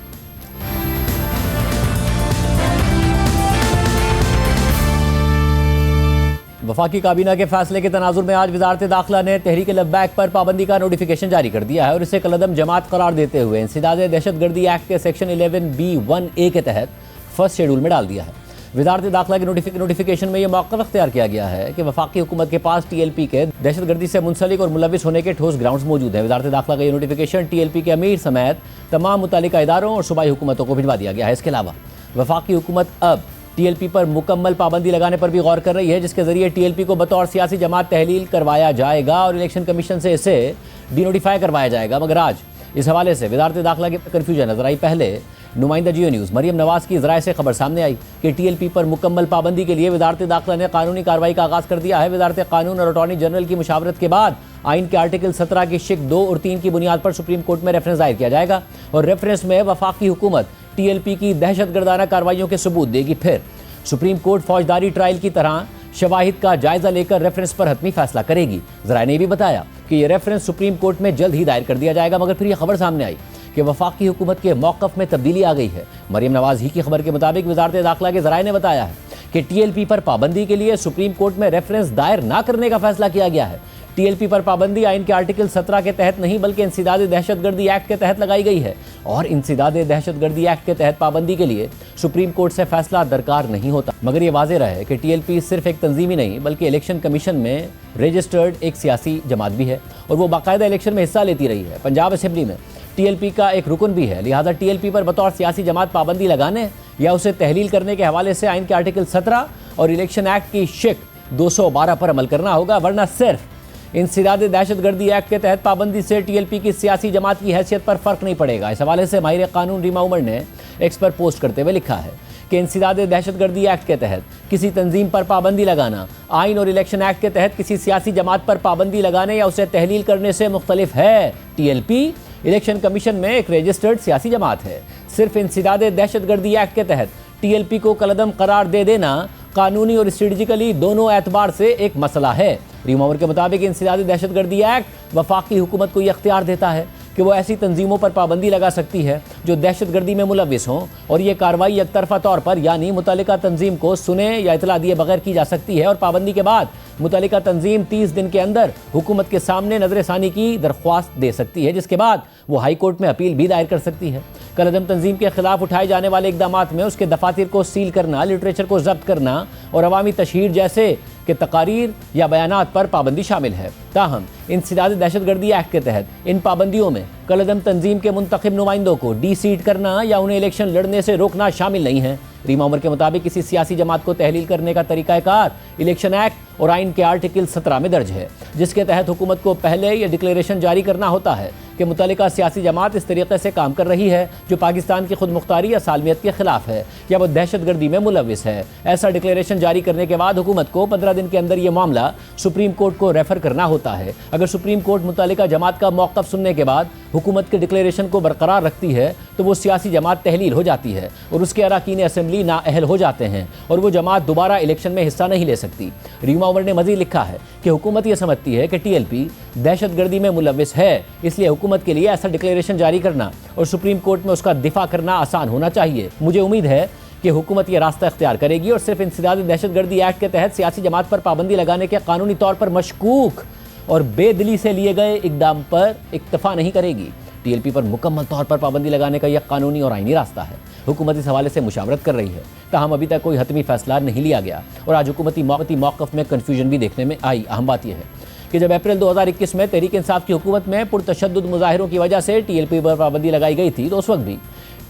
وفاقی کابینہ کے فیصلے کے تناظر میں آج وزارت داخلہ نے تحریک لبیک پر پابندی کا نوٹیفیکیشن جاری کر دیا ہے اور اسے کالعدم جماعت قرار دیتے ہوئے انسداد دہشت گردی ایکٹ کے سیکشن 11B1A کے تحت فرسٹ شیڈول میں ڈال دیا ہے. وزارت داخلہ کے نوٹیفیکیشن میں یہ موقف اختیار کیا گیا ہے کہ وفاقی حکومت کے پاس ٹی ایل پی کے دہشت گردی سے منسلک اور ملوث ہونے کے ٹھوس گراؤنڈز موجود ہیں. وزارت داخلہ کا یہ نوٹیفیکیشن ٹی ایل پی کے امیر سمیت تمام متعلقہ اداروں اور صوبائی حکومتوں کو بھجوا دیا گیا ہے. اس کے علاوہ وفاقی حکومت اب ٹی ایل پی پر مکمل پابندی لگانے پر بھی غور کر رہی ہے, جس کے ذریعے ٹی ایل پی کو بطور سیاسی جماعت تحلیل کروایا جائے گا اور الیکشن کمیشن سے اسے ڈی نوٹیفائی کروایا جائے گا. مگر آج اس حوالے سے وزارت داخلہ کی کنفیوژن نظر آئی. پہلے نمائندہ جیو نیوز مریم نواز کی ذرائع سے خبر سامنے آئی کہ ٹی ایل پی پر مکمل پابندی کے لیے وزارت داخلہ نے قانونی کارروائی کا آغاز کر دیا ہے. وزارت قانون اور اٹارنی جنرل کی مشاورت کے بعد آئین کے آرٹیکل 17 کی شق 2 اور 3 کی بنیاد پر سپریم کورٹ میں ریفرنس دائر کیا جائے گا اور ریفرنس میں وفاقی حکومت ٹی ایل پی کی دہشت گردانہ کارروائیوں کے ثبوت دے گی. پھر سپریم کورٹ فوجداری ٹرائل کی طرح شواہد کا جائزہ لے کر ریفرنس پر حتمی فیصلہ کرے گی. ذرائع نے بھی بتایا کہ یہ ریفرنس سپریم کورٹ میں جلد ہی دائر کر دیا جائے گا. مگر پھر یہ خبر سامنے آئی کہ وفاقی حکومت کے موقف میں تبدیلی آ گئی ہے. مریم نواز ہی کی خبر کے مطابق وزارت داخلہ کے ذرائع نے بتایا ہے کہ ٹی ایل پی پر پابندی کے لیے سپریم کورٹ میں ریفرنس دائر نہ کرنے کا فیصلہ کیا گیا ہے. ٹی ایل پی پر پابندی آئین کے آرٹیکل 17 کے تحت نہیں بلکہ انسداد دہشت گردی ایکٹ کے تحت لگائی گئی ہے, اور انسداد دہشت گردی ایکٹ کے تحت پابندی کے لیے سپریم کورٹ سے فیصلہ درکار نہیں ہوتا. مگر یہ واضح رہے کہ ٹی ایل پی صرف ایک تنظیمی نہیں بلکہ الیکشن کمیشن میں رجسٹرڈ ایک سیاسی جماعت بھی ہے اور وہ باقاعدہ الیکشن میں حصہ لیتی رہی ہے. پنجاب اسمبلی میں ٹی ایل پی کا ایک رکن بھی ہے, لہٰذا ٹی ایل پی پر بطور سیاسی جماعت پابندی لگانے یا اسے تحلیل کرنے کے حوالے سے آئین کے آرٹیکل 17 اور الیکشن ایکٹ کی شق 212 پر عمل کرنا ہوگا, ورنہ صرف انسداد دہشت گردی ایکٹ کے تحت پابندی سے ٹی ایل پی کی سیاسی جماعت کی حیثیت پر فرق نہیں پڑے گا۔ اس حوالے سے ماہر قانون ریما عمر نے ایکس پر پوسٹ کرتے ہوئے لکھا ہے کہ انسداد دہشت گردی ایکٹ کے تحت کسی تنظیم پر پابندی لگانا آئین اور الیکشن ایکٹ کے تحت کسی سیاسی جماعت پر پابندی لگانے یا اسے تحلیل کرنے سے مختلف ہے۔ T L P election commission میں ایک رجسٹرڈ سیاسی جماعت ہے۔ صرف انسداد دہشت گردی ایکٹ کے تحت ٹی ایل پی کو کالعدم قرار دے دینا قانونی اور اسٹریٹجیکلی دونوں اعتبار سے ایک مسئلہ ہے۔ ریما عمر کے مطابق انسداد دہشت گردی ایکٹ وفاقی حکومت کو یہ اختیار دیتا ہے کہ وہ ایسی تنظیموں پر پابندی لگا سکتی ہے جو دہشت گردی میں ملوث ہوں، اور یہ کارروائی یک طرفہ طور پر یعنی متعلقہ تنظیم کو سنے یا اطلاع دیے بغیر کی جا سکتی ہے، اور پابندی کے بعد متعلقہ تنظیم 30 دن کے اندر حکومت کے سامنے نظر ثانی کی درخواست دے سکتی ہے، جس کے بعد وہ ہائی کورٹ میں اپیل بھی دائر کر سکتی ہے۔ کالعدم تنظیم کے خلاف اٹھائے جانے والے اقدامات میں اس کے دفاتر کو سیل کرنا، لٹریچر کو ضبط کرنا اور عوامی تشہیر جیسے کہ تقاریر یا بیانات پر پابندی شامل ہے۔ تاہم انسداد دہشت گردی ایکٹ کے تحت ان پابندیوں میں کالعدم تنظیم کے منتخب نمائندوں کو ڈی سیٹ کرنا یا انہیں الیکشن لڑنے سے روکنا شامل نہیں ہے۔ ریما عمر کے مطابق کسی سیاسی جماعت کو تحلیل کرنے کا طریقہ کار الیکشن ایکٹ اور آئین کے آرٹیکل 17 میں درج ہے، جس کے تحت حکومت کو پہلے یہ ڈکلیریشن جاری کرنا ہوتا ہے کہ متعلقہ سیاسی جماعت اس طریقے سے کام کر رہی ہے جو پاکستان کی خود مختاری یا سالمیت کے خلاف ہے یا وہ دہشت گردی میں ملوث ہے۔ ایسا ڈکلیریشن جاری کرنے کے بعد حکومت کو 15 دن کے اندر یہ معاملہ سپریم کورٹ کو ریفر کرنا ہوتا ہے۔ اگر سپریم کورٹ متعلقہ جماعت کا موقف سننے کے بعد حکومت کے ڈکلیریشن کو برقرار رکھتی ہے تو وہ سیاسی جماعت تحلیل ہو جاتی ہے اور اس کے اراکین اسمبلی نااہل ہو جاتے ہیں اور وہ جماعت دوبارہ الیکشن میں حصہ نہیں لے سکتی۔ ریما عمر نے مزید لکھا ہے کہ حکومت یہ سمجھتی ہے کہ ٹی ایل پی دہشت گردی میں ملوث ہے، اس لیے حکومت کے لیے ایسا ڈکلیریشن جاری کرنا اور سپریم کورٹ میں اس کا دفاع کرنا آسان ہونا چاہیے۔ مجھے امید ہے کہ حکومت یہ راستہ اختیار کرے گی اور صرف انسداد دہشت گردی ایکٹ کے تحت سیاسی جماعت پر پابندی لگانے کے قانونی طور پر مشکوک اور بے دلی سے لیے گئے اقدام پر اکتفا نہیں کرے گی۔ ٹی ایل پی پر مکمل طور پر پابندی لگانے کا یہ قانونی اور آئینی راستہ ہے۔ حکومت اس حوالے سے مشاورت کر رہی ہے، تاہم ابھی تک کوئی حتمی فیصلہ نہیں لیا گیا اور آج حکومتی موقف میں کنفیوژن بھی دیکھنے میں آئی۔ اہم بات یہ ہے کہ جب اپریل 2021 میں تحریک انصاف کی حکومت میں پرتشدد مظاہروں کی وجہ سے ٹی ایل پی پر پابندی لگائی گئی تھی تو اس وقت بھی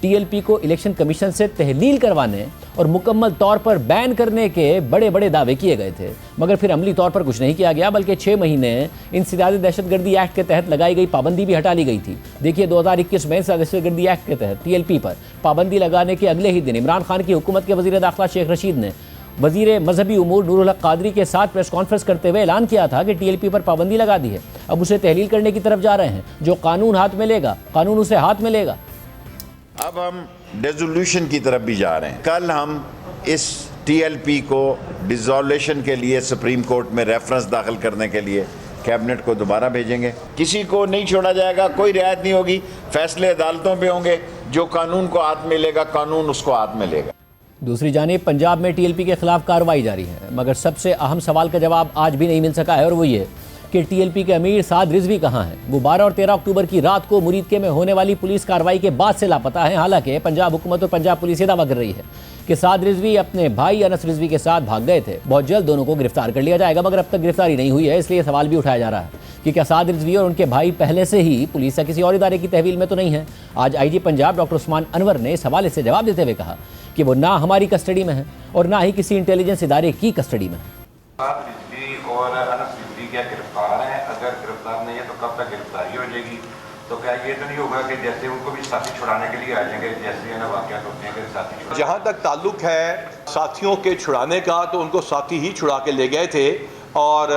ٹی ایل پی کو الیکشن کمیشن سے تحلیل کروانے اور مکمل طور پر بین کرنے کے بڑے بڑے دعوے کیے گئے تھے، مگر پھر عملی طور پر کچھ نہیں کیا گیا، بلکہ 6 مہینے انسداد دہشت گردی ایکٹ کے تحت لگائی گئی پابندی بھی ہٹا لی گئی تھی۔ دیکھیے 2021 میں انسداد دہشت گردی ایکٹ کے تحت ٹی ایل پی پر پابندی لگانے کے اگلے ہی دن عمران خان کی حکومت کے وزیر داخلہ شیخ رشید نے وزیر مذہبی امور نور الحق قادری کے ساتھ پریس کانفرنس کرتے ہوئے اعلان کیا تھا کہ ٹی ایل پی پر پابندی لگا دی ہے، اب اسے تحلیل کرنے کی طرف جا رہے ہیں، جو قانون ہاتھ میں لے گا قانون اسے ہاتھ میں لے گا۔ اب ہم ڈیزولوشن کی طرف بھی جا رہے ہیں۔ کل ہم اس ٹی ایل پی کو ڈیزولوشن کے لیے سپریم کورٹ میں ریفرنس داخل کرنے کے لیے کیبنٹ کو دوبارہ بھیجیں گے۔ کسی کو نہیں چھوڑا جائے گا، کوئی رعایت نہیں ہوگی، فیصلے عدالتوں پہ ہوں گے، جو قانون کو ہاتھ میں لے گا قانون اس کو ہاتھ میں لے گا۔ دوسری جانب پنجاب میں ٹی ایل پی کے خلاف کارروائی جاری ہے، مگر سب سے اہم سوال کا جواب آج بھی نہیں مل سکا ہے، اور وہ یہ کہ ٹی ایل پی کے امیر سعد رضوی کہاں ہیں۔ وہ 12 اور 13 اکتوبر کی رات کو مریدکے میں ہونے والی پولیس کارروائی کے بعد سے لاپتہ ہیں، حالانکہ پنجاب حکومت اور پنجاب پولیس یہ دعویٰ کر رہی ہے کہ سعد رضوی اپنے بھائی انس رضوی کے ساتھ بھاگ گئے تھے۔ بہت جلد دونوں کو گرفتار کر لیا جائے گا، مگر اب تک گرفتاری نہیں ہوئی ہے، اس لیے سوال بھی اٹھایا جا رہا ہے کہ کیا سعد رضوی اور ان کے بھائی پہلے سے ہی پولیس یا کسی اور ادارے کی تحویل میں تو نہیں ہیں۔ آج آئی جی پنجاب ڈاکٹر عثمان انور نے اس حوالے سے جواب دیتے ہوئے کہا کہ وہ نہ ہماری کسٹڈی میں ہیں اور نہ ہی کسی انٹیلیجنس ادارے کی کسٹڈی میں ہیں۔ سعد رضوی اور انس رضوی کیا گرفتار ہیں؟ اگر گرفتار نہیں ہے تو کب تک گرفتاری ہو جائے گی؟ تو کیا یہ تو نہیں ہوگا کہ جیسے ان کو بھی ساتھی چھڑانے کے لیے آ جائیں گے، جیسے ہے نا واقعات ہوتے ہیں کہ ساتھی چھڑانے؟ جہاں تک تعلق ہے ساتھیوں کے چھڑانے کا تو ان کو ساتھی ہی چھڑا کے لے گئے تھے اور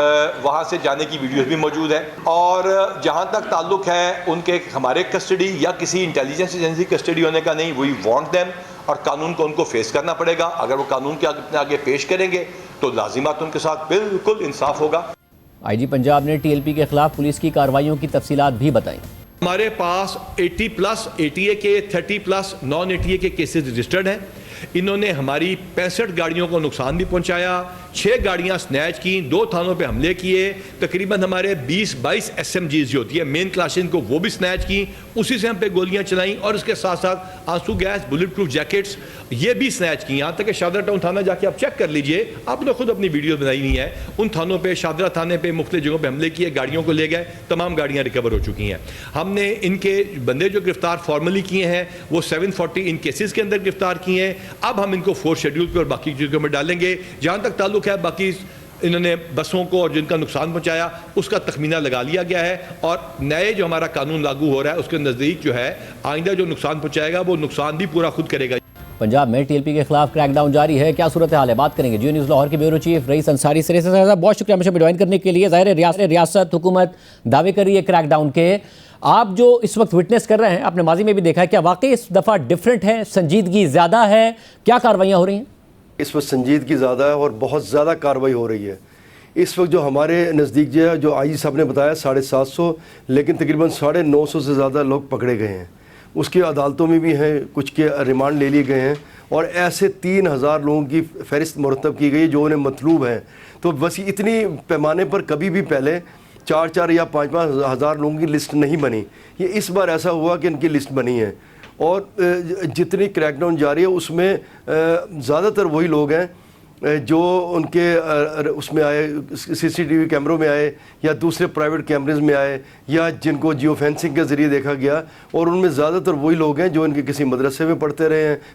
وہاں سے جانے کی ویڈیوز بھی موجود ہیں۔ اور جہاں تک تعلق ہے ان کے ہمارے کسٹڈی یا کسی انٹیلیجنس ایجنسی کسٹڈی ہونے کا نہیں، وی وانٹ دیم، اور قانون کو ان کو فیس کرنا پڑے گا۔ اگر وہ قانون کے آگے پیش کریں گے تو لازمات ان کے ساتھ بالکل انصاف ہوگا۔ آئی جی پنجاب نے ٹی ایل پی کے خلاف پولیس کی کارروائیوں کی تفصیلات بھی بتائیں۔ ہمارے پاس 80+ ATA کے 30+ نان ATA کے کیسز رجسٹرڈ ہیں۔ انہوں نے ہماری 65 گاڑیوں کو نقصان بھی پہنچایا، 6 گاڑیاں سنیچ کی، 2 تھانوں پہ حملے کیے، تقریباً ہمارے 20-22 SMGs جو ہوتی ہے مین کلاشن کو وہ بھی سنیچ کی، اسی سے ہم پہ گولیاں چلائیں، اور اس کے ساتھ ساتھ آنسو گیس، بلٹ پروف جیکٹس یہ بھی سنیچ کی۔ یہاں تک کہ شادرہ ٹاؤن تھانہ جا کے آپ چیک کر لیجئے، آپ نے خود اپنی ویڈیو بنائی نہیں ہے، ان تھانوں پہ شادرہ تھانے پہ مختلف جگہوں پہ حملے کیے، گاڑیوں کو لے گئے، تمام گاڑیاں ریکور ہو چکی ہیں۔ ہم نے ان کے بندے جو گرفتار فارملی کیے ہیں وہ 740 ان کیسز کے اندر گرفتار کیے ہیں۔ اب ہم ان کو 4 شیڈیول پہ اور باقی چیزوں میں ڈالیں گے۔ جہاں تک تعلق ہے باقی انہوں نے بسوں کو اور جن کا نقصان پہنچایا اس کا تخمینہ لگا لیا گیا ہے، اور نئے جو ہمارا قانون لاگو ہو رہا ہے اس کے نزدیک جو ہے آئندہ جو نقصان پہنچائے گا وہ نقصان بھی پورا خود کرے گا۔ پنجاب میں ٹی ایل پی کے خلاف کریک ڈاؤن جاری ہے، کیا صورتحال ہے بات کریں گے جیو نیوز لاہور کے بیورو چیف رئیس انصاری سے۔ صاحب بہت شکریہ ہمیشہ جوائن کرنے کے لیے۔ ظاہر ہے ریاست حکومت دعوے کر رہی ہے کریک ڈاؤن کے، آپ جو اس وقت وٹنس کر رہے ہیں آپ نے ماضی میں بھی دیکھا ہے، کیا واقعی اس دفعہ ڈیفرنٹ ہے، سنجیدگی زیادہ ہے، کیا کاروائیاں ہو رہی ہیں؟ اس وقت سنجیدگی زیادہ ہے اور بہت زیادہ کارروائی ہو رہی ہے۔ اس وقت جو ہمارے نزدیک جو ہے، جو آئی جی صاحب نے بتایا 750، لیکن تقریباً 950 سے زیادہ لوگ پکڑے گئے ہیں، اس کی عدالتوں میں بھی ہیں، کچھ کے ریمانڈ لے لیے گئے ہیں، اور ایسے 3000 لوگوں کی فہرست مرتب کی گئی جو انہیں مطلوب ہیں۔ تو بس اتنی پیمانے پر کبھی بھی پہلے 4 یا 5 ہزار لوگوں کی لسٹ نہیں بنی، یہ اس بار ایسا ہوا کہ ان کی لسٹ بنی ہے، اور جتنی کریک ڈاؤن جاری ہے اس میں زیادہ تر وہی لوگ ہیں جو ان کے اس میں آئے، سی سی ٹی وی کیمروں میں آئے یا دوسرے پرائیویٹ کیمریز میں آئے، یا جن کو جیو فینسنگ کے ذریعے دیکھا گیا، اور ان میں زیادہ تر وہی لوگ ہیں جو ان کے کسی مدرسے میں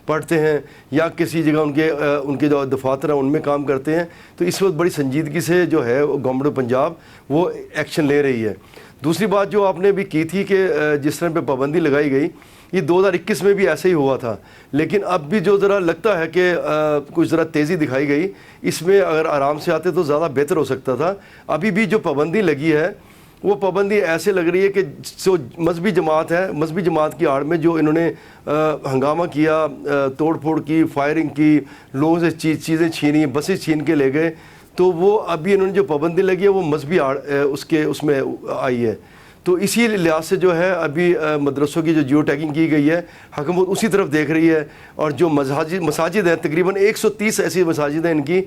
پڑھتے ہیں یا کسی جگہ ان کے جو دفاتر ہیں ان میں کام کرتے ہیں۔ تو اس وقت بڑی سنجیدگی سے جو ہے گورنمنٹ آف پنجاب وہ ایکشن لے رہی ہے۔ دوسری بات جو آپ نے بھی کی تھی کہ جس طرح پہ پابندی لگائی گئی، یہ 2021 میں بھی ایسے ہی ہوا تھا، لیکن اب بھی جو ذرا لگتا ہے کہ کچھ ذرا تیزی دکھائی گئی، اس میں اگر آرام سے آتے تو زیادہ بہتر ہو سکتا تھا۔ ابھی بھی جو پابندی لگی ہے وہ پابندی ایسے لگ رہی ہے کہ جو مذہبی جماعت ہے، مذہبی جماعت کی آڑ میں جو انہوں نے ہنگامہ کیا، توڑ پھوڑ کی، فائرنگ کی، لوگوں سے چیزیں چھینی، بسیں چھین کے لے گئے، تو وہ ابھی انہوں نے جو پابندی لگی ہے وہ مذہبی اس میں آئی ہے۔ تو اسی لحاظ سے جو ہے ابھی مدرسوں کی جو جیو ٹیگنگ کی گئی ہے، حکومت اسی طرف دیکھ رہی ہے، اور جو مساجد ہیں تقریباً 130 ایسی مساجد ہیں ان کی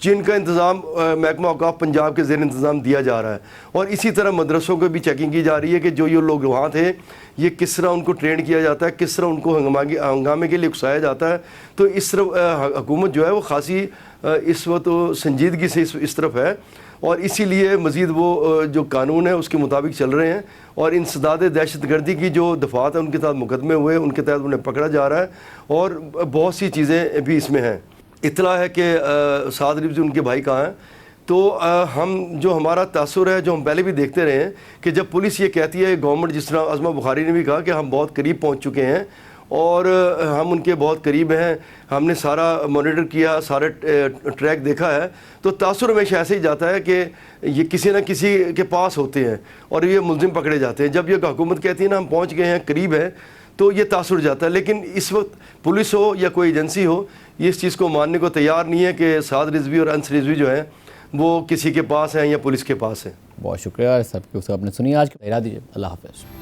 جن کا انتظام محکمہ اوقاف پنجاب کے زیر انتظام دیا جا رہا ہے، اور اسی طرح مدرسوں کو بھی چیکنگ کی جا رہی ہے کہ جو یہ لوگ وہاں تھے یہ کس طرح ان کو ٹرین کیا جاتا ہے، کس طرح ان کو ہنگامے کے لیے اکسایا جاتا ہے۔ تو اس طرف حکومت جو ہے وہ خاصی اس وقت سنجیدگی سے اس طرف ہے، اور اسی لیے مزید وہ جو قانون ہے اس کے مطابق چل رہے ہیں، اور انسداد دہشت گردی کی جو دفعات ہیں ان کے تحت مقدمے ہوئے، ان کے تحت انہیں پکڑا جا رہا ہے، اور بہت سی چیزیں بھی اس میں ہیں۔ اطلاع ہے کہ سعد رضوی ان کے بھائی کہاں ہیں، تو ہم جو ہمارا تاثر ہے جو ہم پہلے بھی دیکھتے رہے ہیں کہ جب پولیس یہ کہتی ہے، گورنمنٹ جس طرح عظمہ بخاری نے بھی کہا کہ ہم بہت قریب پہنچ چکے ہیں اور ہم ان کے بہت قریب ہیں، ہم نے سارا مانیٹر کیا، سارے ٹریک دیکھا ہے، تو تاثر ہمیشہ ایسے ہی جاتا ہے کہ یہ کسی نہ کسی کے پاس ہوتے ہیں اور یہ ملزم پکڑے جاتے ہیں۔ جب یہ حکومت کہتی ہے نا ہم پہنچ گئے ہیں، قریب ہے، تو یہ تاثر جاتا ہے، لیکن اس وقت پولیس ہو یا کوئی ایجنسی ہو یہ اس چیز کو ماننے کو تیار نہیں ہے کہ سعد رضوی اور انس رضوی جو ہیں وہ کسی کے پاس ہیں یا پولیس کے پاس ہیں۔ بہت شکریہ سب کو آپ نے سنی، آج کا دیجیے، اللہ حافظ۔